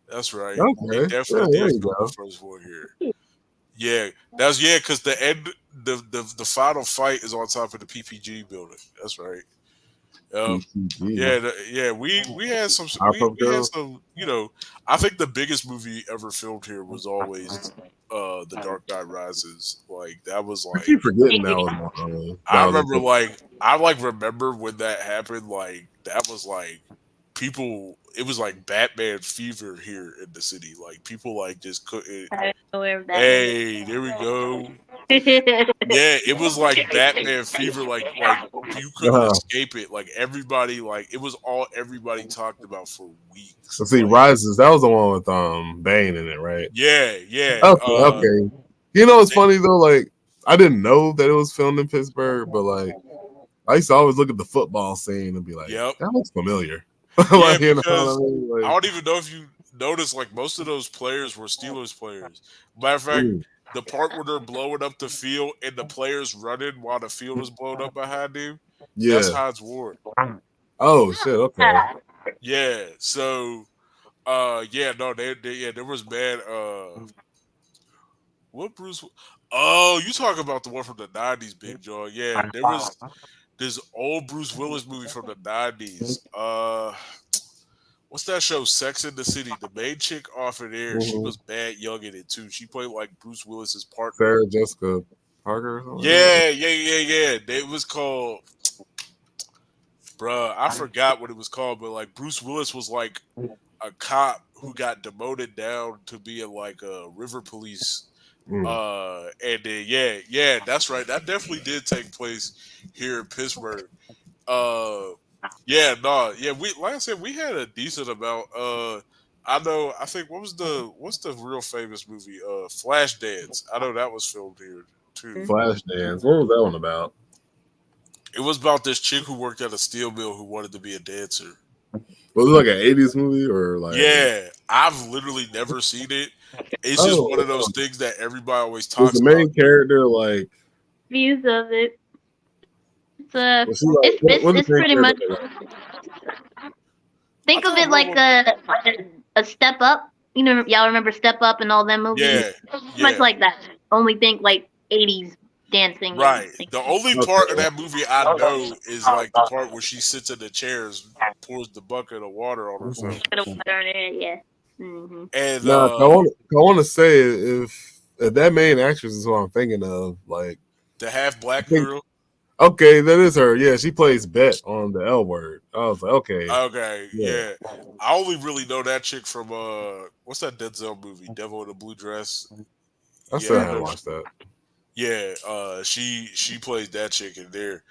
That's right. They Okay. Yeah, definitely there did you film the go. first one here. Yeah, that's because the end, the final fight is on top of the PPG building. That's right. PCG. Yeah, yeah. We had some. Pop-up We had girls. some. I think the biggest movie ever filmed here was always The Dark Knight Rises. Like that was I like keep forgetting that was I a remember thing. I remember when that happened. Like that was like people. It was like Batman fever here in the city. Like people like just couldn't. I don't know where that Hey, there we go. is. Yeah, it was like Batman fever. Like you couldn't Uh-huh. escape it. Like everybody, like it was all everybody talked about for weeks. Let's see, Like Rises. That was the one with Bane in it, right? yeah, yeah. Okay, okay. It's funny though. Like I didn't know that it was filmed in Pittsburgh, but like I used to always look at the football scene and be like, Yep. "That looks familiar." Yeah, Like, you know what I because mean? I Like, don't even know if you noticed. Like most of those players were Steelers players. Matter of fact, mm, the part where they're blowing up the field and the players running while the field is blown up behind them. That's yeah. Hines Ward. Oh shit. Okay. Yeah. So, yeah, no, yeah, there was bad. What Bruce? Oh, you talk about the one from the '90s, Big Joe? Yeah, there was this old Bruce Willis movie from the '90s. What's that show? Sex in the City. The main chick off of there, she Mm-hmm. was bad young in it too. She played like Bruce Willis's partner. Sarah Jessica Parker or something like that. Yeah, yeah, yeah, yeah. It was called, bruh. I forgot what it was called, but like Bruce Willis was like a cop who got demoted down to being like a river police. Mm. And then yeah, that's right. That definitely did take place here in Pittsburgh. Uh, yeah, no, yeah. We like I said, we had a decent amount. I know. I think what's the real famous movie? Flashdance. I know that was filmed here too. Flashdance. What was that one about? It was about this chick who worked at a steel mill who wanted to be a dancer. Was it like an '80s movie or like? Yeah, I've literally never seen it. It's just one Oh, of those things that everybody always was talks the about. main character like? Views of it. It's Was she like? What is it's the main pretty much. character like? Think I of thought it like Robo. a Step Up. You know, y'all remember Step Up and all them movies? Yeah, Much yeah. like that. Only think like 80s dancing. Right. And The only part of Okay. that movie I know is like the part where she sits in the chairs, pours the bucket of water on herself, bit of water in it, yeah. Mm-hmm. and Nah, I want to say if that main actress is who I'm thinking of, like, the half I black think girl. okay, that is her. Yeah, she plays Bet on the L Word. I was like, okay, Okay, yeah, yeah. I only really know that chick from what's that Denzel movie, Devil in a Blue Dress? I Yeah, still I haven't know. watched that. Yeah, she plays that chick in there.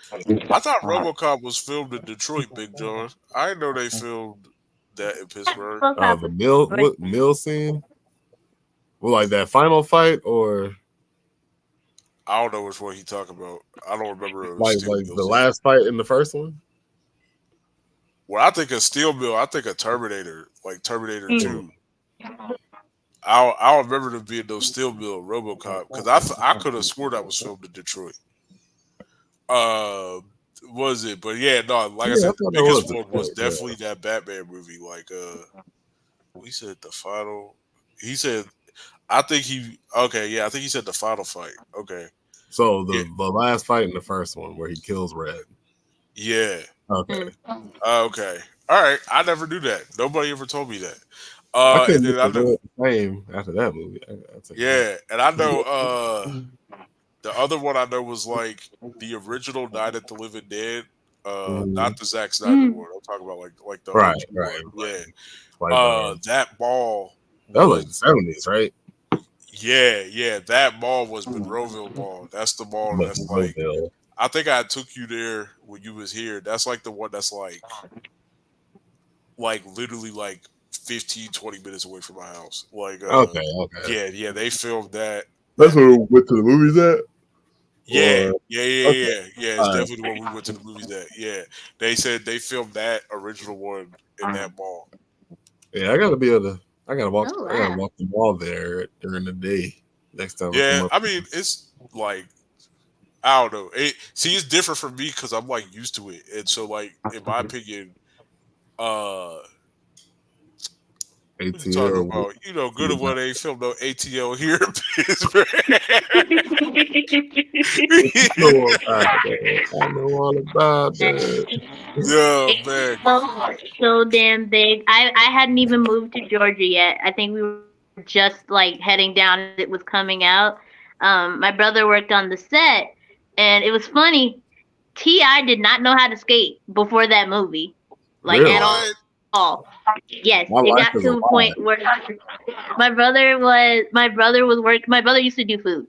I thought RoboCop was filmed in Detroit, Big John. I didn't know they filmed that in Pittsburgh. Both have The mill scene, well, like that final fight, or I don't know which one he talking about. I don't remember a like Steel Mill the scene. last fight in the first one. When I think of Steel Mill, I think of Terminator, like Terminator Mm. 2. I don't remember them being no Steel Mill RoboCop because I could have swore that was filmed in Detroit. Uh, was it? But yeah, no. Like I Yeah, I said, the thought that was biggest one was Detroit. Yeah. definitely that Batman movie. Like he said the final. He said, I think he. Okay, yeah, I think he said the final fight. Okay, So yeah, the last fight in the first one where he kills Red. yeah. Okay, Okay, all right. I never knew that. Nobody ever told me that. I And couldn't then get I the know, Red name after that movie. I take that. yeah, and I know. The other one I know was like the original Night at the Living Dead. Mhm. Not the Zack Snyder one. I'm talking about like the Right, OG right, one. Yeah. like That ball that was like the was '70s, right? yeah. That ball was Monroeville ball. That's the ball But that's like Mobile. I think I took you there when you was here. That's like the one that's like literally like 15, 20 minutes away from my house. Like Okay, okay. yeah, they filmed That's that where movie. we went to the movies at. Yeah, Or okay, yeah. It's all right. definitely the one we went to the movies at. Yeah, they said they filmed that original one in that mall. Yeah, I gotta be able to. I gotta walk. Oh I gotta wow. walk the mall there during the day next time I Yeah, come up. I mean it's like I don't know. It's different for me because I'm like used to it, and so like in my opinion, uh, what you talking ATL. about? You know, good and well they filmed no ATL here in Pittsburgh. I know about that. I know all about that. Yeah, man. It's so damn big. I hadn't even moved to Georgia yet. I think we were just like heading down as it was coming out. My brother worked on the set, and it was funny. Ti did not know how to skate before that movie, like at Really, What? all. Yes, my it life got is to a a lie. point where my brother used to do food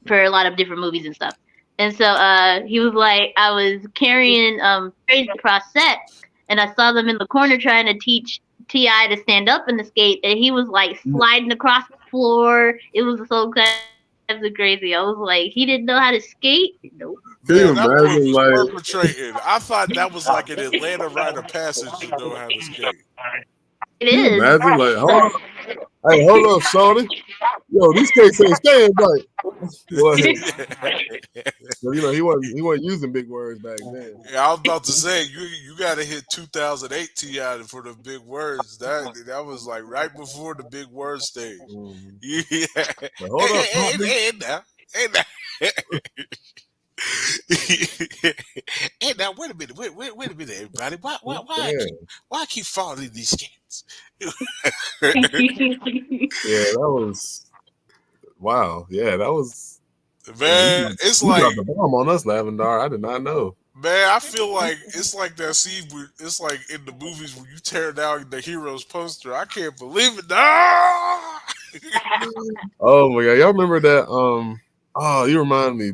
for a lot of different movies and stuff. And so he was like I was carrying trays across set and I saw them in the corner trying to teach Ti to stand up in the skate and he was like sliding across the floor. It was so crazy. I was like, he didn't know how to skate? Nope. Can you Man, that boy imagine? was Like, perpetrating. I thought that was like an Atlanta rite of passage to know how to skate. It can you is. imagine? Like, hold on. Hey, hold up, Shorty. Yo, these cakes ain't staying right. Well, he wasn't using big words back then. Yeah, I was about to say you got to hit 2008 Ti for the big words. That was like right before the big word stage. Mm-hmm. Yeah. But hold up, Hey now, hey now. Hey now, wait a minute, wait a minute, everybody. Why I keep falling in these skins? Yeah, that was wow. Yeah, that was. Man, it's You like, dropped the bomb on us, Lavendar. I did not know. man, I feel like it's like that scene where it's like in the movies when you tear down the hero's poster. I can't believe it. No! Oh my god, y'all remember that? Oh, you remind me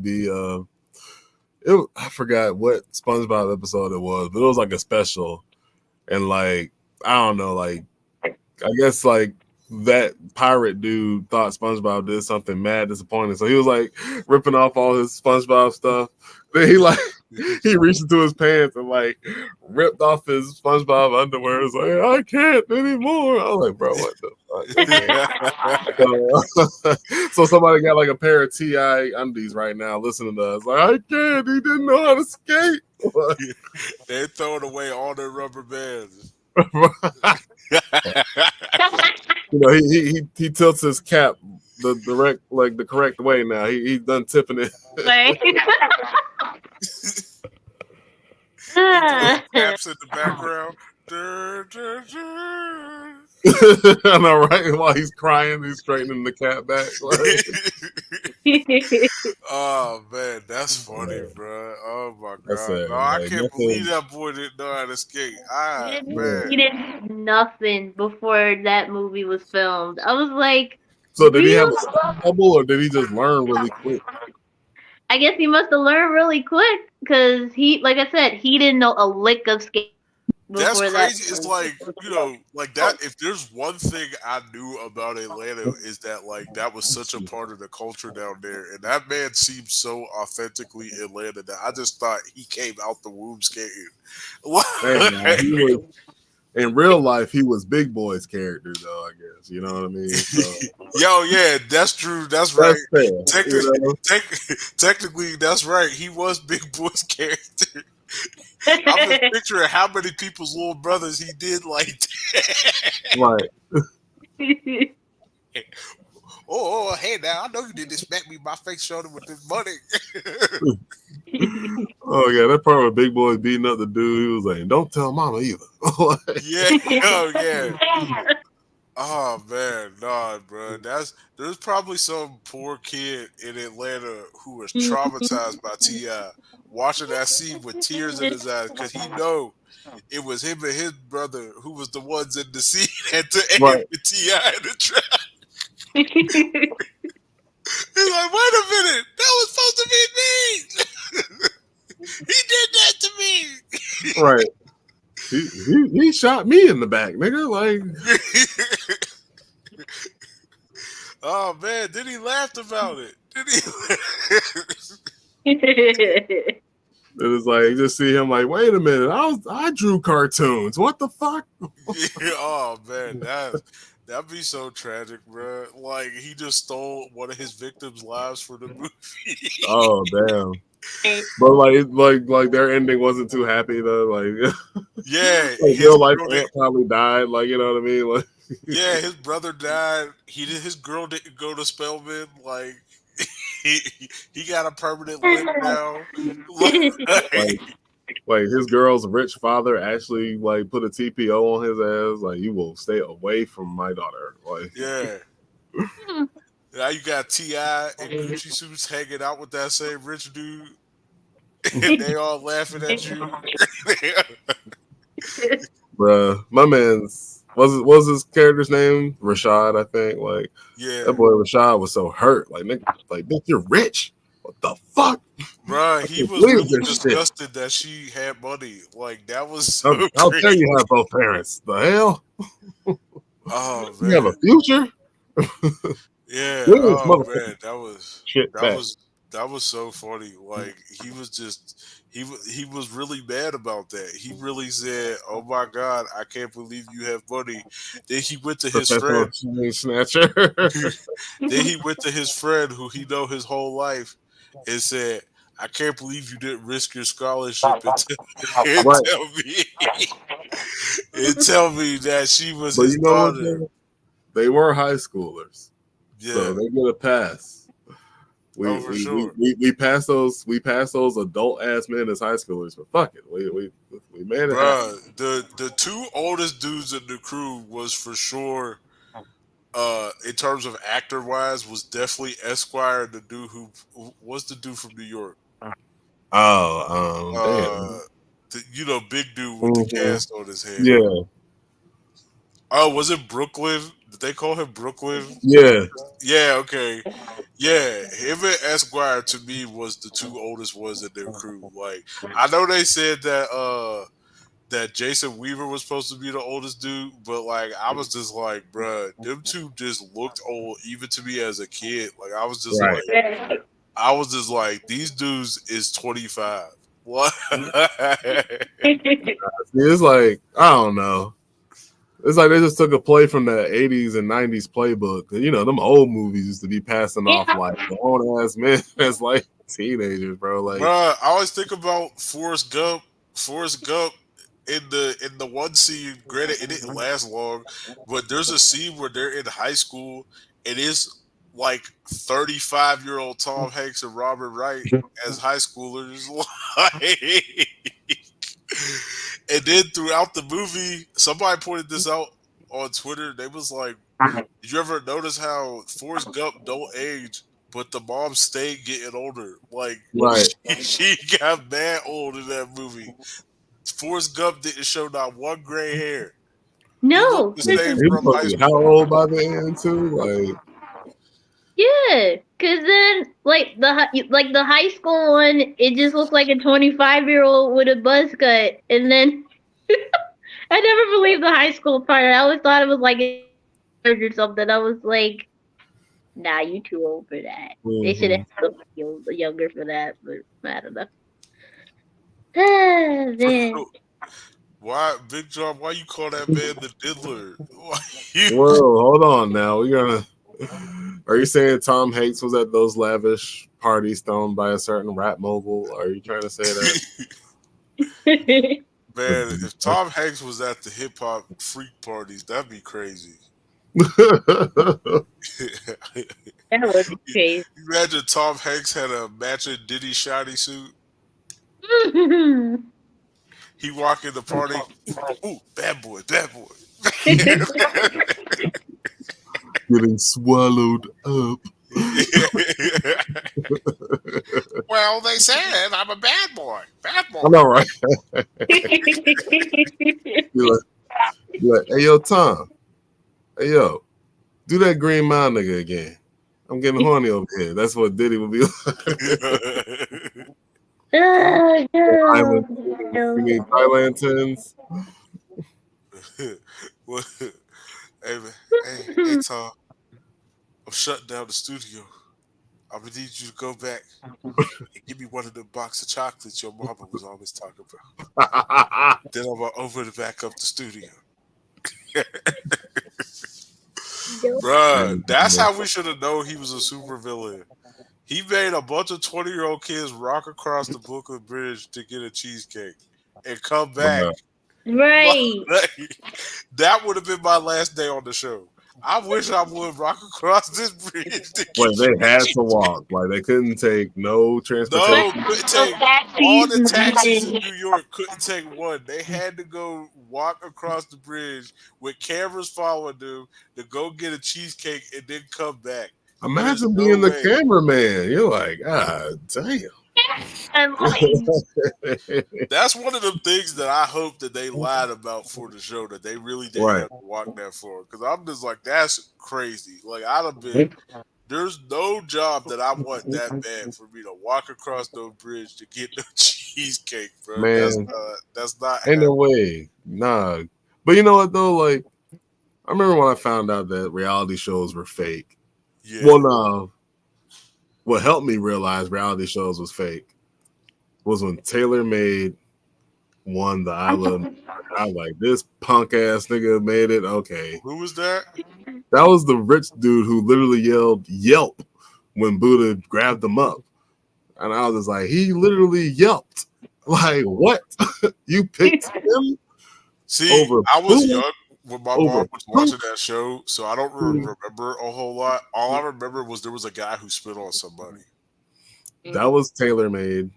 I forgot what SpongeBob episode it was, but it was like a special, and like I don't know, like I guess like that pirate dude thought SpongeBob did something mad disappointing, so he was like ripping off all his SpongeBob stuff. Then he reached into his pants and like ripped off his SpongeBob underwear. It's like I can't anymore. I was like, bro, what the fuck? So somebody got like a pair of Ti undies right now listening to us. Like, I can't. He didn't know how to skate. They're throwing away all their rubber bands. He tilts his cap the correct way now. He's done tipping it. Caps in the background. I know, right? While he's crying, he's straightening the cap back. Oh man, that's funny, bro. Oh my god, It, no, I can't believe that boy didn't know how to skate. He did nothing before that movie was filmed. I was like, so did he have a double, or did he just learn really quick? I guess he must have learned really quick because like I said, he didn't know a lick of skate. That's crazy. It's like, like that. If there's one thing I knew about Atlanta is that like that was such a part of the culture down there, and that man seemed so authentically Atlanta that I just thought he came out the womb skating. In real life, he was Big Boy's character, though. I guess you know what I mean. So, yeah, that's true. That's right. Fair, Technically, that's right. He was Big Boy's character. I'm just picturing how many people's little brothers he did like that. Right. Oh, hey now, I know you didn't expect me. My face showed with this money. Oh yeah, that part where Big Boy beating up the dude, he was like, "Don't tell Mama either." Yeah. Oh man, nah, bro. There's probably some poor kid in Atlanta who was traumatized by T.I. watching that scene with tears in his eyes because he know it was him and his brother who was the ones in the scene had to aim with T.I. in the trap. He's like, wait a minute, that was supposed to be me. He did that to me. Right. He shot me in the back, nigga. Like, oh man, then he laughed about it. It was like just see him like, wait a minute, I drew cartoons. What the fuck? Oh man, that'd be so tragic, bro. Like he just stole one of his victims' lives for the movie. Oh damn. But like their ending wasn't too happy though. Like yeah, like real life aunt probably died. Like you know what I mean? Like yeah, his brother died. His girl didn't go to Spelman. Like he got a permanent limp now. Like his girl's rich father actually like put a TPO on his ass. Like you will stay away from my daughter. Like yeah. Now you got T.I. and Gucci suits hanging out with that same rich dude. And they all laughing at you. Bruh, my man's was his character's name? Rashad, I think. Like that boy Rashad was so hurt. Like nigga, bitch, you're rich. What the fuck? Bruh, he was really disgusted that she had money. Like that was so I'll tell you have both parents. The hell? Oh man. You have a future? Yeah. Oh man, that was shit. That was That was so funny. Like he was really mad about that. He really said, "Oh my god, I can't believe you have money." Then he went to his Professional friend. chain snatcher. Then he went to his friend who he know his whole life and said, "I can't believe you didn't risk your scholarship and, and Right. tell me and tell me that she was But his you know what daughter." though? They were high schoolers. So Yeah. they get a pass. Oh, for sure. We pass those adult ass men as high schoolers, but fuck it. We made it happen. Bruh, the two oldest dudes in the crew was for sure in terms of actor wise was definitely Esquire, the dude who was the dude from New York. Oh, damn. You know, big dude with the Mhm. cast on his head. Yeah, Oh, was it Brooklyn? Did they call him Brooklyn? yeah. Yeah, okay. Yeah, him and Esquire to me was the two oldest ones in their crew. Like I know they said that Jason Weaver was supposed to be the oldest dude, but like I was just like, bruh, them two just looked old even to me as a kid. Like Right. I was just like, these dudes is 25. What? It's like I don't know. It's like they just took a play from the 80s and 90s playbook. You know, them old movies used to be passing off like grown ass men as like teenagers, bro. Like, Bruh, I always think about Forrest Gump. Forrest Gump in the one scene, granted it didn't last long, but there's a scene where they're in high school and it's like 35-year-old Tom Hanks and Robert Wright as high schoolers. Like, and then throughout the movie, somebody pointed this out on Twitter. They was like, "Did you ever notice how Forrest Gump don't age, but the mom stayed getting older? Like right. she got mad old in that movie. Forrest Gump didn't show not one gray hair. He looked No, the this same is He was from supposed high to be how school. old by the end too? Like, yeah. Cause then, like the high school one, it just looked like a 25-year-old with a buzz cut, and then I never believed the high school part. I always thought it was like or something. I was like, nah, you too old for that. They should have mhm. had you younger for that, but I don't know. Ah, man. Why, Big John? Why you call that man the diddler? Why you? Whoa, hold on now. We're gonna. Are you saying Tom Hanks was at those lavish parties thrown by a certain rap mogul? Are you trying to say that? Man, if Tom Hanks was at the hip hop freak parties, that'd be crazy. That would be crazy. Imagine Tom Hanks had a matching Diddy shiny suit. He walk in the party. Ooh, bad boy, bad boy. Getting swallowed up. Well, they said I'm a bad boy. Bad boy. I know, right? You're like, hey, yo, Tom. Hey, yo, do that Green Mile nigga again. I'm getting horny over here. That's what Diddy would be like. Oh, Island, you no. mean Thailand tins? Well, hey, man. Hey, Tom. I'm shutting down the studio. I'm gonna need you to go back and give me one of the box of chocolates your mama was always talking about. Then I'm gonna open it back up the studio. Bruh, that's how we should have known he was a super villain. He made a bunch of 20-year-old kids rock across the Brooklyn Bridge to get a cheesecake and come back. Bruh. Right. That would have been my last day on the show. I wish I would rock across this bridge to Wait, get you they a had to cheesecake. walk. Like they couldn't take no No, transportation. couldn't No take all taxis, the taxis in nothing. New York. Couldn't take one. They had to go walk across the bridge with cameras following them to go get a cheesecake and then come back. There's Imagine no being the way. cameraman. You're like, ah, damn. I'm like, That's one of them things that I hope that they lied about for the show, that they really didn't Right. have to walk that far. Because I'm just like, that's crazy. Like I'd have been. There's no job that I want that bad for me to walk across the bridge to get no cheesecake, bro. Man, That's not ain't no happening. way. Nah. But you know what though? Like, I remember when I found out that reality shows were fake. Yeah. Well, no. what helped me realize reality shows was fake was when Taylor Made won the I Love. I was like, this punk ass nigga made it. Okay, Who was that? that was the rich dude who literally yelled "Yelp" when Buddha grabbed him up, and I was just like, he literally yelped. Like, what? You picked him See, over I was Buddha? young when my Over mom was watching that show, so I don't remember a whole lot. All I remember was there was a guy who spit on somebody. That was Taylor Made.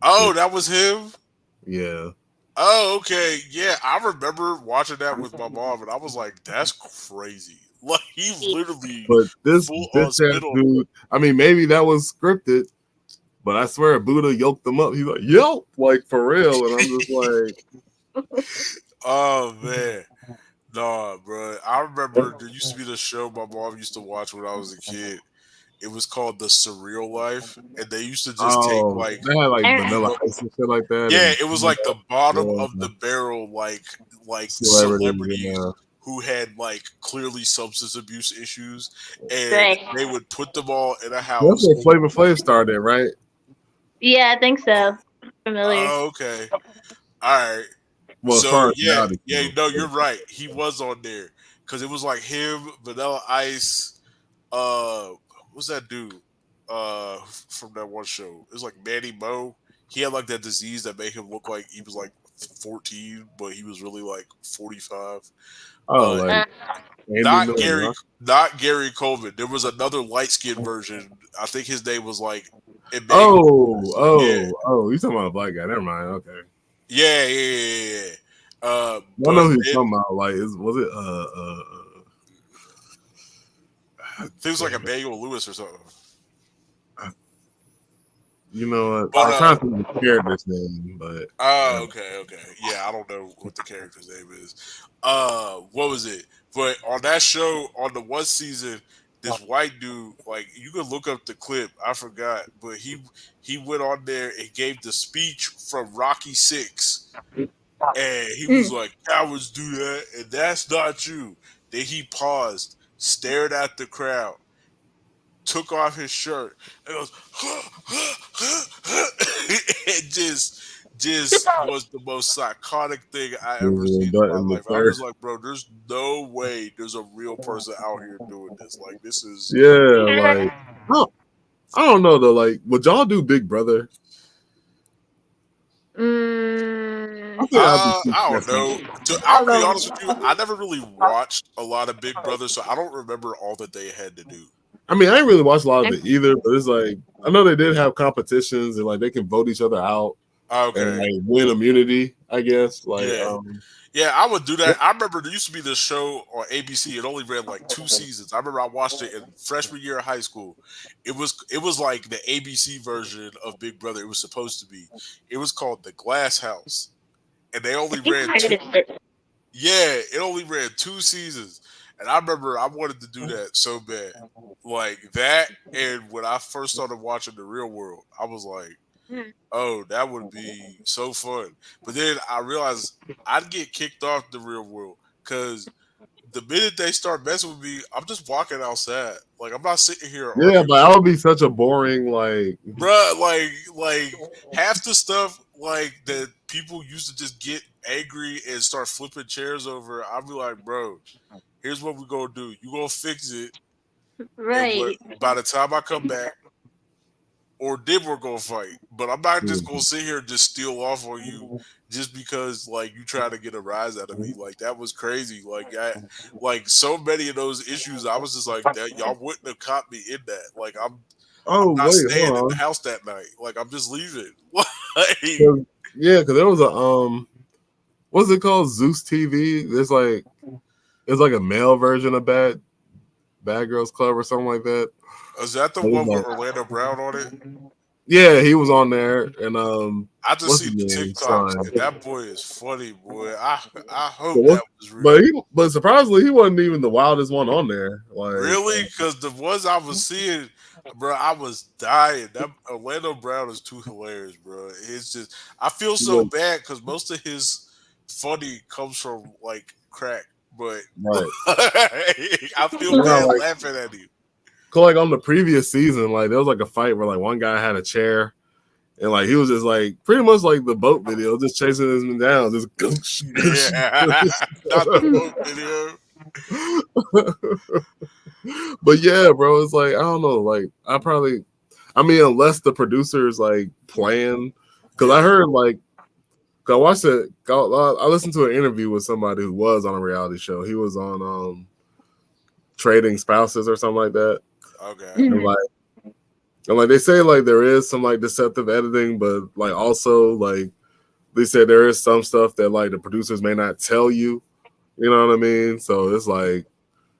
Oh, that was him? Yeah. Oh, okay. Yeah, I remember watching that with my mom, and I was like, that's crazy. Like, he literally But this full on bitch ass spit on. dude, I mean, maybe that was scripted, but I swear Buddha yoked them up. He's like, yelp, like for real. And I'm just like, Oh, man. Nah, bro. I remember there used to be the show my mom used to watch when I was a kid. It was called The Surreal Life, and they used to just take, oh, like, they had like you Vanilla know, Ice and shit like that. yeah, And it was like the bottom yeah, of the barrel, like celebrities. celebrities who had like clearly substance abuse issues, and Right. they would put them all in a That's house. where Flavor Flav started, right? Yeah, I think so. Familiar. Oh, okay, all right. Well, as far So as yeah, reality yeah, goes. no, you're right. He was on there because it was like him, Vanilla Ice. What's that dude? From that one show, it was like Manny Mo. He had like that disease that made him look like he was like 14, but he was really like 45. Oh, Uh, like Uh, Andy not Miller, Gary, huh? not Gary Coleman. There was another light skinned version. I think his name was like Emmanuel Oh, Lewis. Yeah, oh, oh, you talking about a black guy. Never mind. Okay. yeah, yeah, yeah, yeah. I know But who you're then talking about. Like, was it things like damn it. Emmanuel Lewis or something. You know what? But I'm trying to think of the character's name, but oh, okay, okay. Yeah, I don't know what the character's name is. What was it? But on that show, on the one season, this white dude, like you could look up the clip. I forgot, but he went on there and gave the speech from Rocky Six, and he was like, "Cowards do that, and that's not you." Then he paused, stared at the crowd, took off his shirt and goes it just was the most psychotic thing I ever seen in my but in the life. I third, was like, bro, there's no way there's a real person out here doing this. Like this is yeah, like I don't know though. Like, would y'all do Big Brother? I think I'd be too I don't stressed know. out. I'll be honest with you, I never really watched a lot of Big Brother, so I don't remember all that they had to do. I mean, I didn't really watch a lot of it either, but it's like I know they did have competitions and like they can vote each other out and Okay. like win immunity. I guess like Yeah. Yeah, I would do that. I remember there used to be this show on ABC. It only ran like 2 seasons. I remember I watched it in freshman year of high school. It was like the ABC version of Big Brother. It was supposed to be. It was called The Glass House, and they only ran I two. heard of it. Yeah, it only ran 2 seasons, and I remember I wanted to do that so bad, like that. And when I first started watching The Real World, I was like, oh, that would be so fun. But then I realized I'd get kicked off the real world because the minute they start messing with me, I'm just walking outside. Like I'm not sitting here yeah, arguing but with that you, would be such a boring like. bruh. Like half the stuff like that people used to just get angry and start flipping chairs over. I'd be like, bro, here's what we're gonna do. You gonna fix it, and what Right. by the time I come back. Or then we're gonna fight. But I'm not just gonna sit here and just steal off on you just because like you try to get a rise out of me. Like that was crazy. Like so many of those issues, I was just like that y'all wouldn't have caught me in that. Like I'm Oh not wait, staying in hold the on. house that night. Like I'm just leaving. Like, 'Cause- because there was a what's it called? Zeus TV. There's like it's like a male version of Bad Girls Club or something like that. is that the It was one with like, Orlando Brown on it? yeah, he was on there, and I just what's see his the name? TikToks Son. and that boy is funny, boy. I But hope that was real. but surprisingly, he wasn't even the wildest one on there. Like, Really? Because the ones I was seeing, bro, I was dying. That Orlando Brown is too hilarious, bro. It's just I feel he so was bad because most of his funny comes from like crack, but right. I feel But not bad like laughing at him. like on the previous season, like there was like a fight where like one guy had a chair. And like he was just like pretty much like the boat video, just chasing him down, just goosh, goosh, Yeah, not the boat video. But yeah, bro, it's like I don't know, like I mean, unless the producers like plan, because I heard like I watched it, I listened to an interview with somebody who was on a reality show. He was on Trading Spouses or something like that. Okay. And like they say, like there is some like deceptive editing, but like also like they said there is some stuff that like the producers may not tell you. You know what I mean? So it's like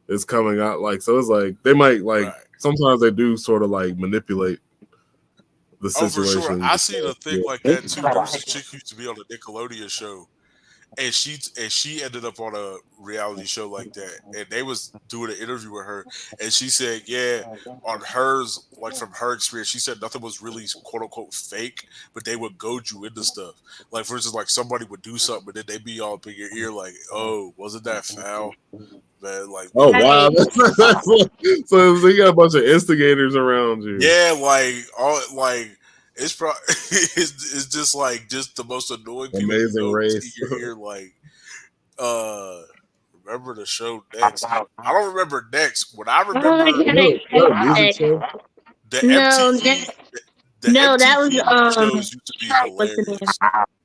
it's coming out like so it's like they might like sometimes they do sort of like manipulate the situation. Oh, for sure. I seen a thing like that too. There was a chick who used to be on the Nickelodeon show. And she ended up on a reality show like that, and they was doing an interview with her, and she said, yeah, on hers, like from her experience, she said nothing was really quote unquote fake, but they would goad you into stuff. Like for instance, like somebody would do something, but then they be all up in your ear, like, oh, wasn't that foul? Man, like, oh wow, so you got a bunch of instigators around you. Yeah, like all like. It's probably it's just like just the most annoying people Amazing Race. in your ear. Like, remember the show Next? I don't remember Next. What I remember, the MTV. The no, MTV that was shows used to be hilarious.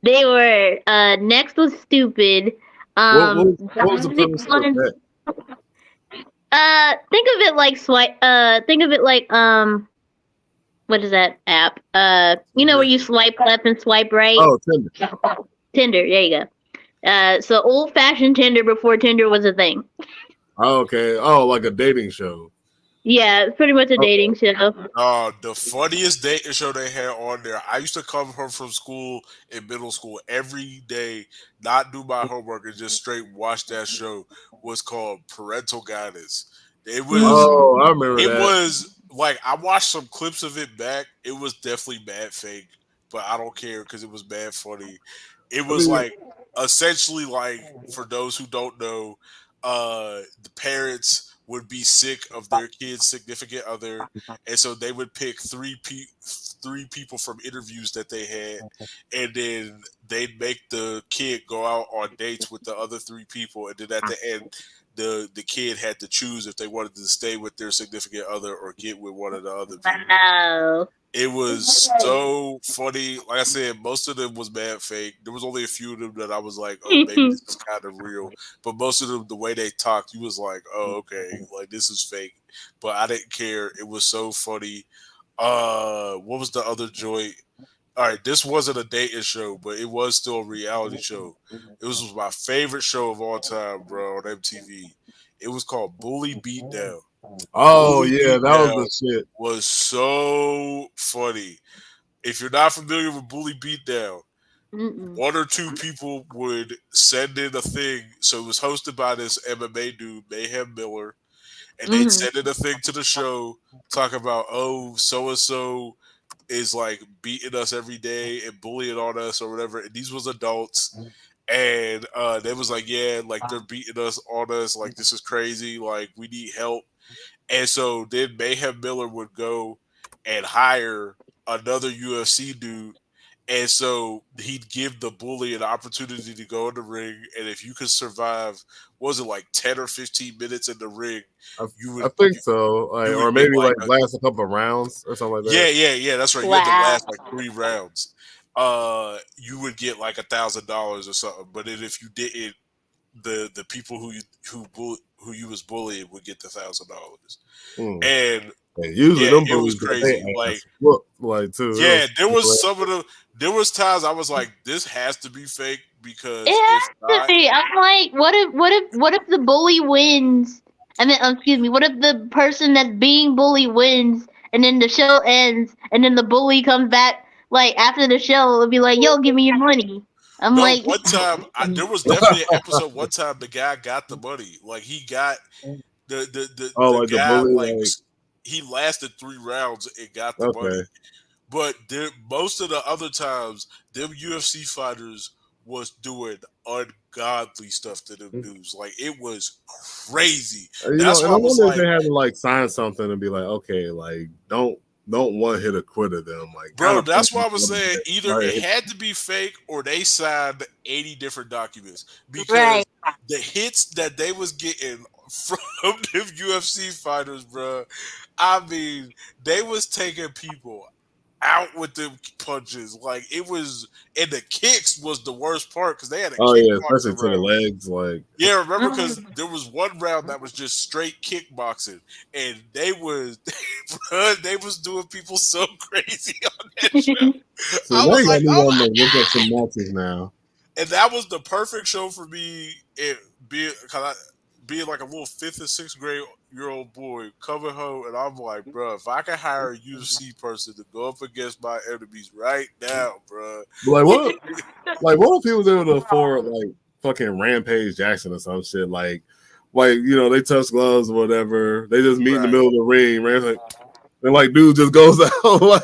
They were Next was stupid. What was the premise of that? Think of it like swipe. Think of it like what is that app? You know where you swipe left and swipe right? Oh, Tinder. Tinder, there you go. So old fashioned Tinder before Tinder was a thing. Oh, okay. Oh, like a dating show. Yeah, it's pretty much a dating show. The funniest dating show they had on there. I used to come home from school in middle school every day, not do my homework and just straight watch that show. Was called Parental Guidance. It was. Oh, I remember that. It was. Like I watched some clips of it back. It was definitely bad fake, but I don't care because it was bad funny. It was like essentially like for those who don't know, the parents would be sick of their kid's significant other, and so they would pick three people from interviews that they had, and then they'd make the kid go out on dates with the other three people, and then at the end. The kid had to choose if they wanted to stay with their significant other or get with one of the other people. Wow. It was so funny. Like I said, most of them was bad fake. There was only a few of them that I was like, oh, maybe this is kind of real. But most of them, the way they talked, you was like, oh, okay, like this is fake. But I didn't care. It was so funny. What was the other joint? All right, this wasn't a dating show, but it was still a reality show. It was my favorite show of all time, bro, on MTV. It was called Bully Beatdown. Oh, Bully yeah, that Beatdown was the shit. Was so funny. If you're not familiar with Bully Beatdown, one or two people would send in a thing. So it was hosted by this MMA dude, Mayhem Miller, and they'd send in a thing to the show, talk about, oh, so-and-so is like beating us every day and bullying on us or whatever. And these was adults. And they was like, yeah, like they're beating us on us. Like, this is crazy. Like, we need help. And so then Mayhem Miller would go and hire another UFC dude. And so he'd give the bully an opportunity to go in the ring. And if you could survive, was it like 10 or 15 minutes in the ring? I think so. Like, or maybe like last a couple of rounds or something like that. Yeah. That's right. You had to last like 3 rounds. You would get like $1,000 or something. But then if you didn't, the people who you was bullying would get the $1,000. And usually them it was crazy. Like too. Yeah, there was some of the. There was times I was like, "This has to be fake," because it has to be. I'm like, what if the bully wins? I mean, excuse me. What if the person that's being bullied wins, and then the show ends, and then the bully comes back? Like after the show, it'll be like, "Yo, give me your money." I'm like, one time there was definitely an episode. One time the guy got the money. Like he got the guy. The bully, he lasted 3 rounds and got the money. But most of the other times, them UFC fighters was doing ungodly stuff to them dudes. Like it was crazy. You know, That's and why I I was wonder if like, they had to like sign something and be like, okay, like don't one hit a quitter them, like kind bro, of play that's why I was a little saying bit. either it Like, had to be fake or they signed 80 different documents Right. because the hits that they was getting from them UFC fighters, bro. I mean, they was taking people out with them punches. Like it was, and the kicks was the worst part because they had a oh yeah, especially kickboxer to the round. legs, like Yeah, remember because Mm. there was one round that was just straight kickboxing, and they was bruh, they was doing people so crazy on that show. so I now was you got like, me oh wanting my, to look up some matches now. and that was the perfect show for me. It being cause I, being like a little fifth and sixth grade year old boy coming home, and I'm like, bro, if I could hire a UFC person to go up against my enemies right now, bro, But like what if he was able to afford like fucking Rampage Jackson or some shit, like you know, they touch gloves or whatever, they just meet in the right. middle of the ring, right? Like, and like dude just goes out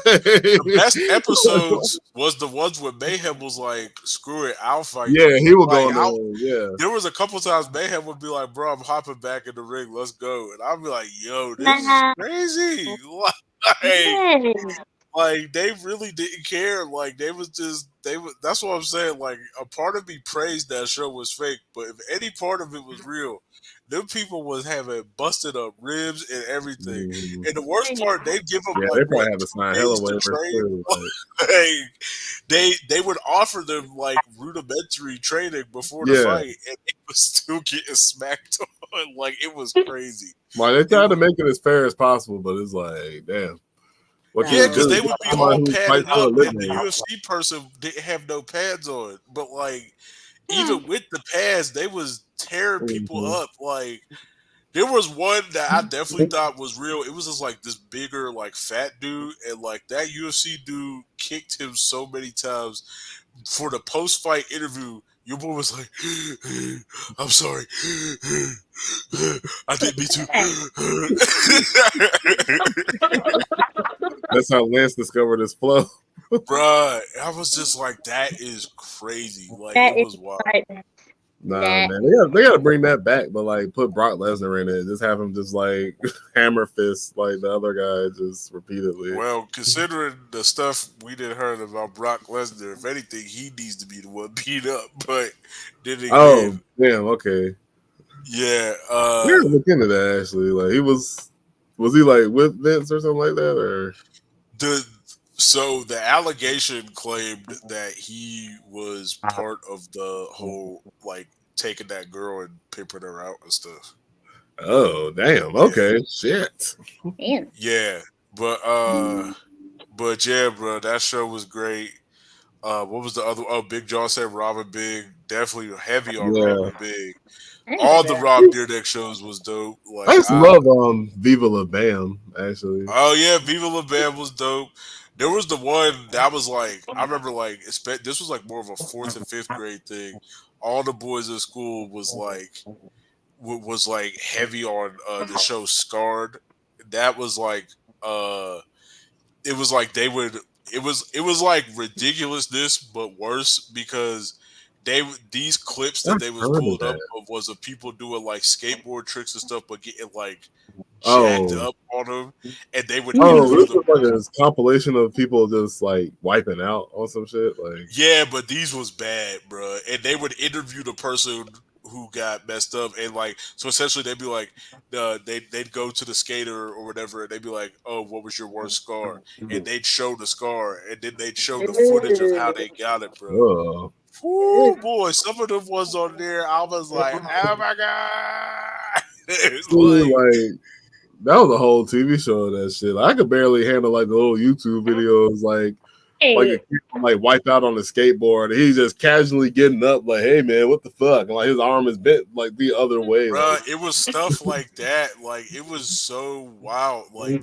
The best like episodes was the ones where Mayhem was like, "Screw it, I'll fight yeah, you." he would go Like, in there, yeah. there was a couple times Mayhem would be like, "Bro, I'm hopping back in the ring. Let's go." And I'd be like, "Yo, this is Nah. crazy." Like, Yes. like they really didn't care. Like they was just they was. That's what I'm saying. Like a part of me praised that show was fake, but if any part of it was real, them people was having busted up ribs and everything. Mhm. And the worst part, they give them Yeah, like they what probably have to sign 2 days hella to waivers train. too. Like, Like they would offer them like rudimentary training before the yeah, fight, and they was still getting smacked on. Like it was crazy. like they It try to was make it as fair as possible, but it's like, damn, what can yeah, you because do? they You would got be somebody all who padded fights for a up, and the living. UFC person didn't have no pads on. But like Hmm. even with the pads, they was tearing people Mhm. up. Like there was one that I definitely thought was real. It was just like this bigger, like fat dude, and like that UFC dude kicked him so many times for the post fight interview. Your boy was like, "I'm sorry, I didn't mean to." That's how Lance discovered his flow. Bruh, I was just like, that is crazy. Like, That it is was wild. right. Nah, That man, they gotta bring that back, but like put Brock Lesnar in it. Just have him just like hammer fist like the other guy just repeatedly. Well, considering the stuff we did heard about Brock Lesnar, if anything, he needs to be the one beat up. But then Oh, again, damn, okay. yeah, We gotta look into that actually. Like he was he like with Vince or something like that? Or the so the allegation claimed that he was part of the whole like taking that girl and pimping her out and stuff. oh damn, Yeah, okay. Shit. man. yeah, but yeah, bro, that show was great. What was the other? Oh, Big John said Robin Big. Definitely heavy on Yeah. Robin Big. Thanks, All the bro. Rob Deerdeck shows was dope. I Like used to love Viva La Bam, actually. oh yeah, Viva La Bam was dope. There was the one that was like I remember like this was like more of a fourth and fifth grade thing. All the boys at school was like heavy on the show Scarred. That was like uh it was like they would it was like ridiculousness but worse because these clips that I've they was heard of pulling up that. of was of people doing like skateboard tricks and stuff but getting like jacked Oh. up on them and they would Oh, interview this the is like person. a compilation of people just like wiping out on some shit. Like, Yeah, but these was bad, bro. And they would interview the person who got messed up, and like, so essentially they'd be like, they'd go to the skater or whatever, and they'd be like, "Oh, what was your worst scar?" And they'd show the scar, and then they'd show the footage of how they got it, bro. oh, Whoo, boy, some of them was on there. I was like, "Oh my god!" It's see, like, like that was a whole TV show of that shit. Like, I could barely handle like the little YouTube videos, like a Hey, kid like wipe out on the skateboard. And he's just casually getting up, like, "Hey man, what the fuck?" And like his arm is bent like the other way. bro, Like, it was stuff like that. Like, it was so wild. Like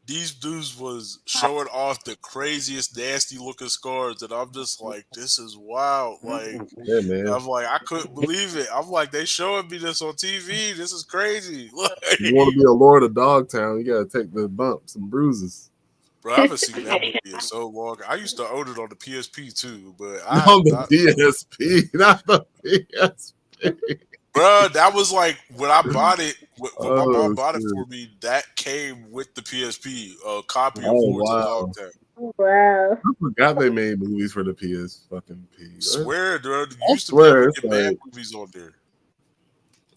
these dudes was showing off the craziest nasty looking scars and I'm just like, this is wild. Like yeah, man. I'm like, I couldn't believe it. I'm like, they showing me this on TV. This is crazy. Like, You want to be a lord of Dogtown, you gotta take the bumps and bruises. Bro, I haven't seen that movie in so long. I used to own it on the PSP too, but I On have the not. DSP, not the PSP. Bro, that was like when I bought it. When my Oh mom bought it shit! for me, that came with the PSP, a copy of Oh Lords of wow! Dogtown. Wow. I forgot they made movies for the PS fucking P. Swear, bro, you I used to be able swear, to it's get mad like, movies on there.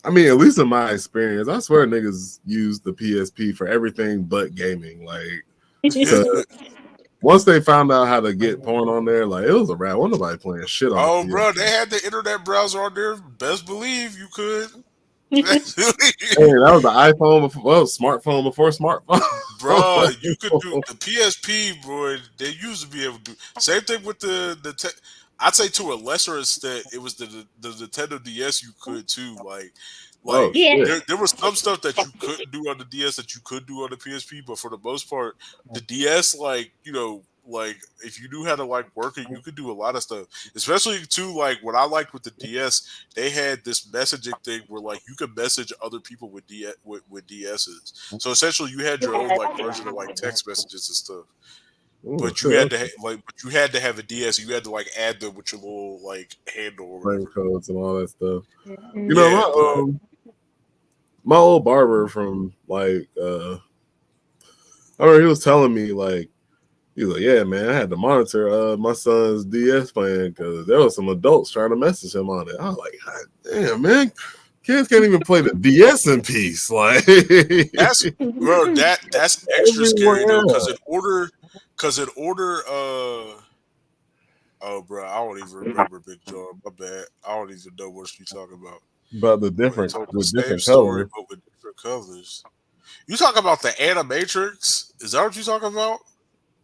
I mean, at least in my experience, I swear niggas use the PSP for everything but gaming. Like, once they found out how to get porn on there, like it was a wrap. Wasn't nobody playing shit on the Oh, PS. bro, they had the internet browser on there. Best believe you could. Hey, that was the iPhone before, well, smartphone before smartphone. Bro, you could do the PSP, bro. They used to be able to do same thing with the. I'd say to a lesser extent, it was the Nintendo DS. You could too, Oh like Yeah. shit! there was some stuff that you couldn't do on the DS that you could do on the PSP, but for the most part, the DS, like like if you knew how to like work it, you could do a lot of stuff. Especially too, like what I liked with the DS, they had this messaging thing where like you could message other people with DSs. So essentially, you had your own like version of like text messages and stuff. Ooh, But you shit, had to okay. but you had to have a DS. You had to like add them with your little like handle or Frame whatever. codes and all that stuff. You know, Yeah, but my old barber from like I remember he was telling me like he was like, yeah, man, I had to monitor my son's DS plan because there was some adults trying to message him on it. I was like, God damn, man, kids can't even play the DS in peace. Like that's bro, that's extra scary though, everywhere cause in order oh bro, I don't even remember Big John. My bad. I don't even know what you talking about. about the But he different told the with same different story colors. but with different colors. You talk about the Animatrix? Is that what you talking about?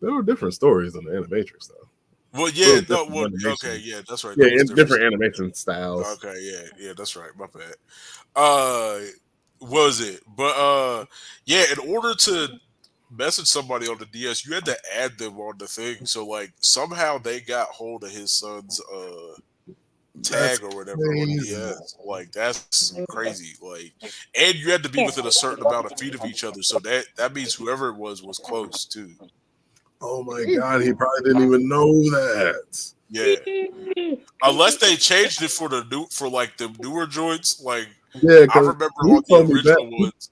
There were different stories in the Animatrix though. Well, It yeah, was no, different well, okay, animation. yeah, that's right. Yeah, There was in different. different animation styles. Okay, yeah, that's right. My bad. Uh, was it? But yeah. In order to message somebody on the DS, you had to add them on the thing. So like somehow they got hold of his son's That's tag or whatever on crazy. DS. Like that's crazy. Like, and you had to be within a certain amount of feet of each other. So that means whoever it was close too. Oh my god, he probably didn't even know that. Yeah. Unless they changed it for the new for like the newer joints. Like Yeah, I because remember he on the told me original that. ones.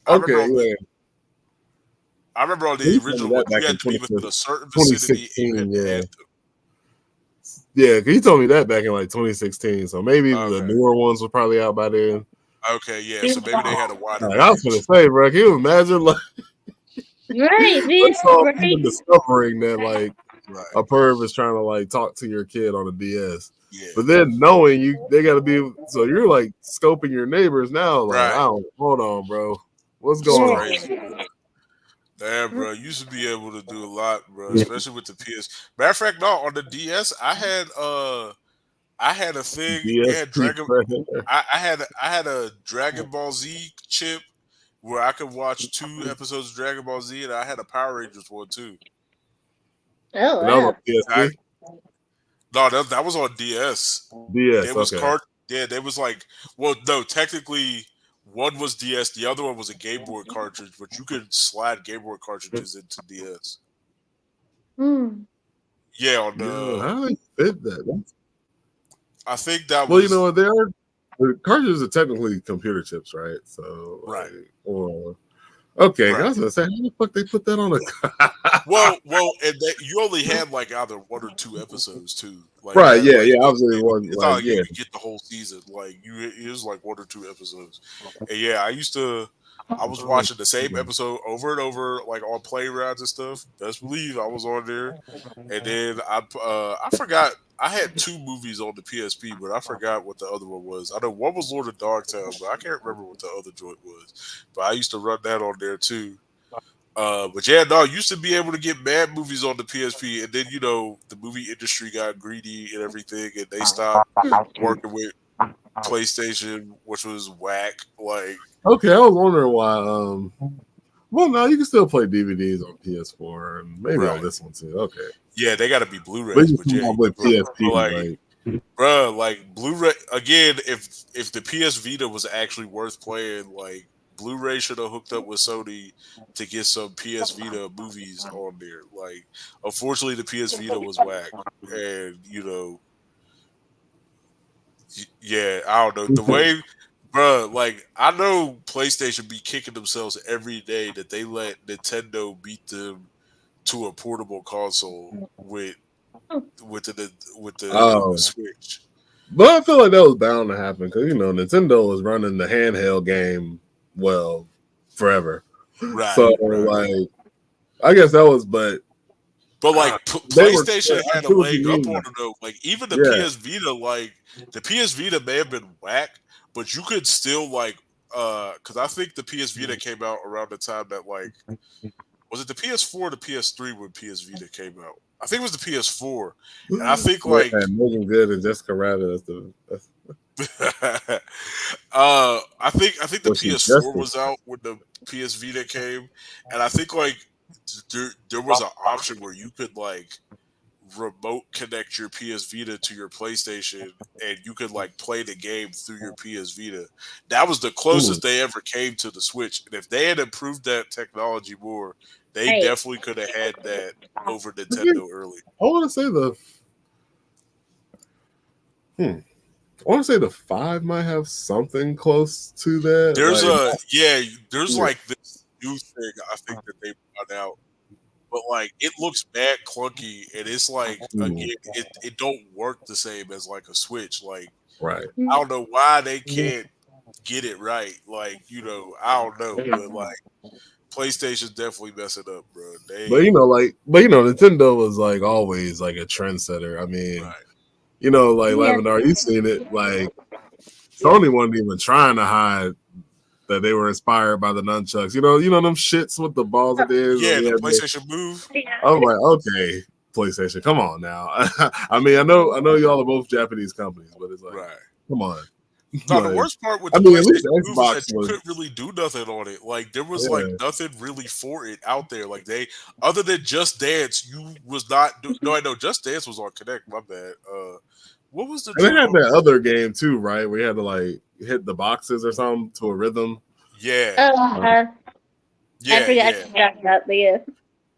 I remember Okay, on the yeah. I remember on the He told me original that ones, back you in had to be within a certain vicinity and you 2016. had to Yeah. add Yeah, he told me that back in like 2016. So maybe them. the Okay. newer ones were probably out by then. Okay, yeah. So maybe they had a wider Like, I was gonna range. say, bro, can you imagine like Right, man. that's all Right. even discovering that like Right. a perv is trying to like talk to your kid on a DS. Yeah. But then knowing they gotta be so you're like scoping your neighbors now, like, I Right. don't hold on, bro. What's It's going on? crazy. Damn, bro. You used to be able to do a lot, bro, especially with the PS. Matter of fact, no, on the DS, I had a thing. It had DSP Dragon. predator. I had a Dragon Ball Z chip where I could watch 2 episodes of Dragon Ball Z, and I had a Power Rangers one too. Oh And that was on wow. I, PSP? no, that was on DS. There DS, was okay. card. Yeah, there was like, well, no, technically, one was DS, the other one was a Game Boy cartridge, but you could slide Game Boy cartridges into DS. Hmm. Yeah, on Yeah, the, how do they fit that? I think that Well, you know was what? They are the cartridges are technically computer chips, right? So, right, like, or okay, I right. was gonna say, how the fuck they put that on a? And you only had like either 1 or 2 episodes too. Like Right? that, Yeah, like yeah. Obviously, one it's not like like you yeah. could get the whole season. Like it was like 1 or 2 episodes. And yeah, I was watching the same episode over and over, like on play rounds and stuff. Best believe I was on there. And then I forgot I had 2 movies on the PSP, but I forgot what the other one was. I know one was Lord of Dogtown, but I can't remember what the other joint was. But I used to run that on there too. But yeah, no, used to be able to get mad movies on the PSP, and then the movie industry got greedy and everything, and they stopped working with PlayStation, which was whack. Like, Okay, I was wondering why. Well, no, you can still play DVDs on PS4 and maybe on right? this one too. Okay, Yeah, they got to be but Blu-rays, you but can yeah, come up with but PSP, like, like bro, like Blu-ray again. If the PS Vita was actually worth playing, like Blu-ray should have hooked up with Sony to get some PS Vita movies on there. Like, unfortunately, the PS Vita was whack, and yeah, I don't know the way, bruh. Like, I know PlayStation be kicking themselves every day that they let Nintendo beat them to a portable console with the Oh, Switch. but I feel like that was bound to happen because Nintendo was running the handheld game well forever. Right, So right. like, I guess that was, but But like they were. PlayStation I had a see what you leg up mean. on it though. Like even the Yeah, PS Vita, like the PS Vita may have been whack, but you could still like because I think the PS Vita came out around the time that like was it the PS4 or the PS3 when PS Vita came out? I think it was the PS4, and I think yeah. like Megan Good and Jessica Rabbit. That's I think the what she's PS4 Jessica. was out when the PS Vita came, and I think like there was an option where you could like remote connect your PS Vita to your PlayStation and you could like play the game through your PS Vita. That was the closest they ever came to the Switch. And if they had improved that technology more, they Hey. definitely could have had that over I Nintendo early. want to say I want to say the 5 might have something close to that. There's Like, there's like this new thing I think that they brought out. But like it looks bad clunky and it's like again it don't work the same as like a Switch. Like right. I don't know why they can't get it right. Like, I don't know, but like PlayStation's definitely messing up, bro. But They Nintendo was like always like a trendsetter. I mean, right. like Lavendar, you seen it. Like Sony wasn't even trying to hide that they were inspired by the nunchucks. Them shits with the balls at the end. Yeah, the PlayStation Move. I'm like, okay, PlayStation, come on now. I mean, I know y'all are both Japanese companies, but it's like, Right. come on. No, the Like, worst part with I the mean, at least PlayStation Move is Xbox that you was. couldn't really do nothing on it. Like there was like nothing really for it out there. Like they, other than Just Dance, you was not. No, I know Just Dance was on Connect. My bad. What was the? And they had that other game too, right? Where you had to like hit the boxes or something to a rhythm. Yeah. Yeah, I forgot about that. Yeah.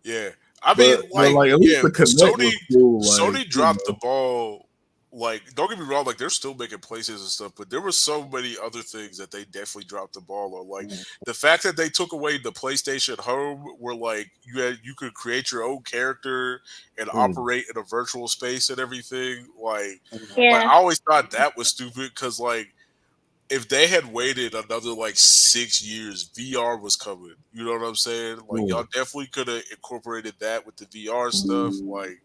Yeah. I mean, but at least the Connect Sony, was cool. Sony dropped the ball. Like, don't get me wrong, like they're still making places and stuff, but there were so many other things that they definitely dropped the ball on. Like the fact that they took away the PlayStation Home, where like you could create your own character and operate in a virtual space and everything. Like I always thought that was stupid because like if they had waited another like 6 years, VR was coming. You know what I'm saying? Like y'all definitely could have incorporated that with the VR stuff. Like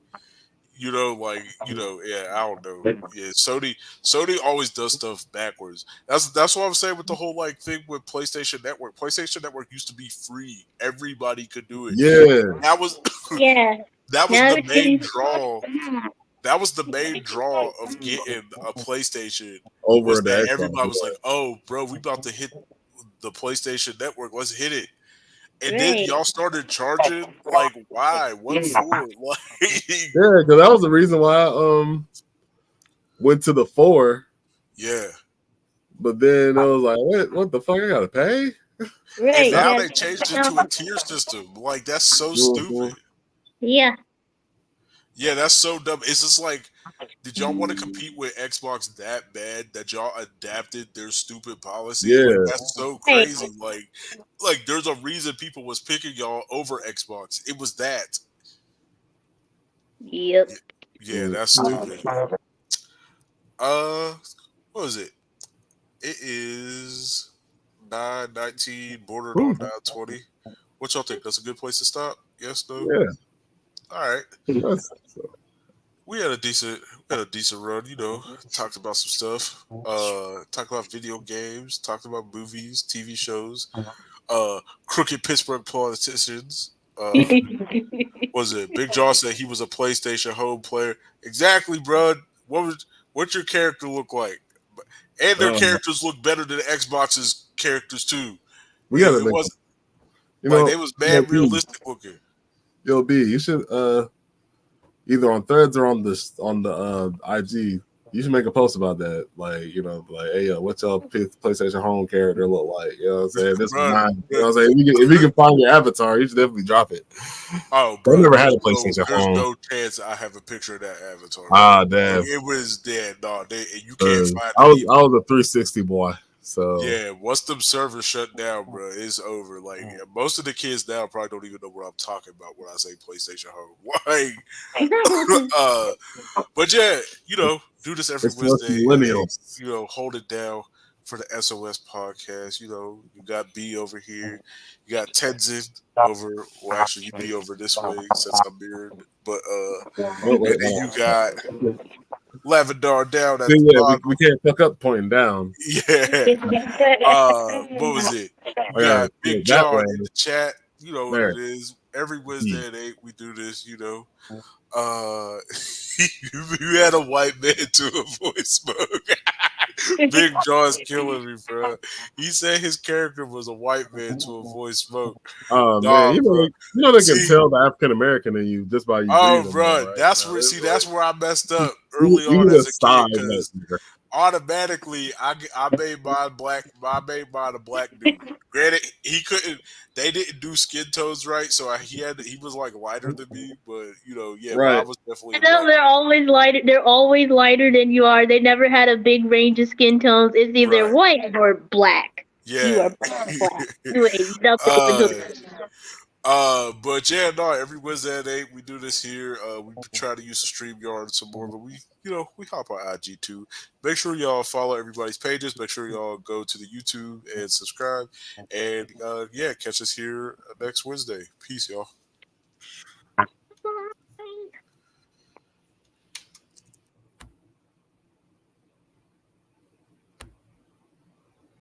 yeah, I don't know. Yeah, Sony always does stuff backwards. That's what I'm saying with the whole like thing with PlayStation Network. PlayStation Network used to be free. Everybody could do it. Yeah. That was that was the main draw. That was the main draw of getting a PlayStation. Over that the everybody was like, "Oh, bro, we about to hit the PlayStation Network. Let's hit it." And then y'all started charging. Like, why? What for? Like, yeah, because that was the reason why I went to the 4. Yeah. But then it was like, what the fuck? I gotta pay? And now they changed it to a tier system. Like, that's so stupid. Yeah. Yeah, that's so dumb. It's just like, did y'all want to compete with Xbox that bad that y'all adapted their stupid policy? Yeah. Like, that's so crazy. Like there's a reason people was picking y'all over Xbox. It was that. Yep. Yeah, that's stupid. What was it? It is 9:19, bordered on 9:20. What y'all think? That's a good place to stop? Yes, no? Yeah. All right. We had a decent run, talked about some stuff. Talked about video games, talked about movies, TV shows, crooked Pittsburgh politicians. Was it Big Jaw said he was a PlayStation Home player? Exactly, bro. What's your character look like? And their characters look better than Xbox's characters too. We gotta make they was mad realistic looking. Yo, B, you should either on Threads or on the IG, You should make a post about that. Like, you know, like, hey, what's your PlayStation Home character look like? You know what I'm saying? This is Bro, mine. You know what I'm saying? If you can find your avatar, you should definitely drop it. oh, I bro, never had a PlayStation there's Home. no chance I have a picture of that avatar, bro. Ah, Like, damn. it was dead, dog. And you can't find I it. was a 360 boy. So Yeah, once them servers shut down, bro, it's over. Like most of the kids now probably don't even know what I'm talking about when I say PlayStation Home. Like, but yeah, do this every it's for us Wednesday at 8. millennials. Hold it down for the SOS podcast. You got B over here, you got Tenzin over. Well, actually, you be over this way since I'm mirrored. But and then you got Lavendar down at See, the yeah, bottom. we can't fuck up pointing down. Yeah. What was it? You I gotta got do Big it that John way. in the chat. You know what There. it is. Every Hmm. Wednesday at 8, we do this. You had a white man to avoid smoke. Big John's killing me, bro. He said his character was a white man to avoid smoke. Oh man, Nah, bro. you know they can See, tell the African American in you just by you breathing, bro, though, right? that's You know, where. it's See, that's like where I messed up early you on need a as a kid side because note. automatically I made mine black. I made mine a black dude. Granted, he couldn't. They didn't do skin tones right, so he was like lighter than me. But yeah, Right. mine was definitely a No, black they're dude. always lighter. They're always lighter than you are. They never had a big range of skin tones. It's either Right? white or black. You Yeah. are black. You ain't nothing uh, between. but yeah, no. Every Wednesday at 8, we do this here. We try to use the StreamYard some more, but we hop on IG too. Make sure y'all follow everybody's pages. Make sure y'all go to the YouTube and subscribe. And yeah, catch us here next Wednesday. Peace, y'all.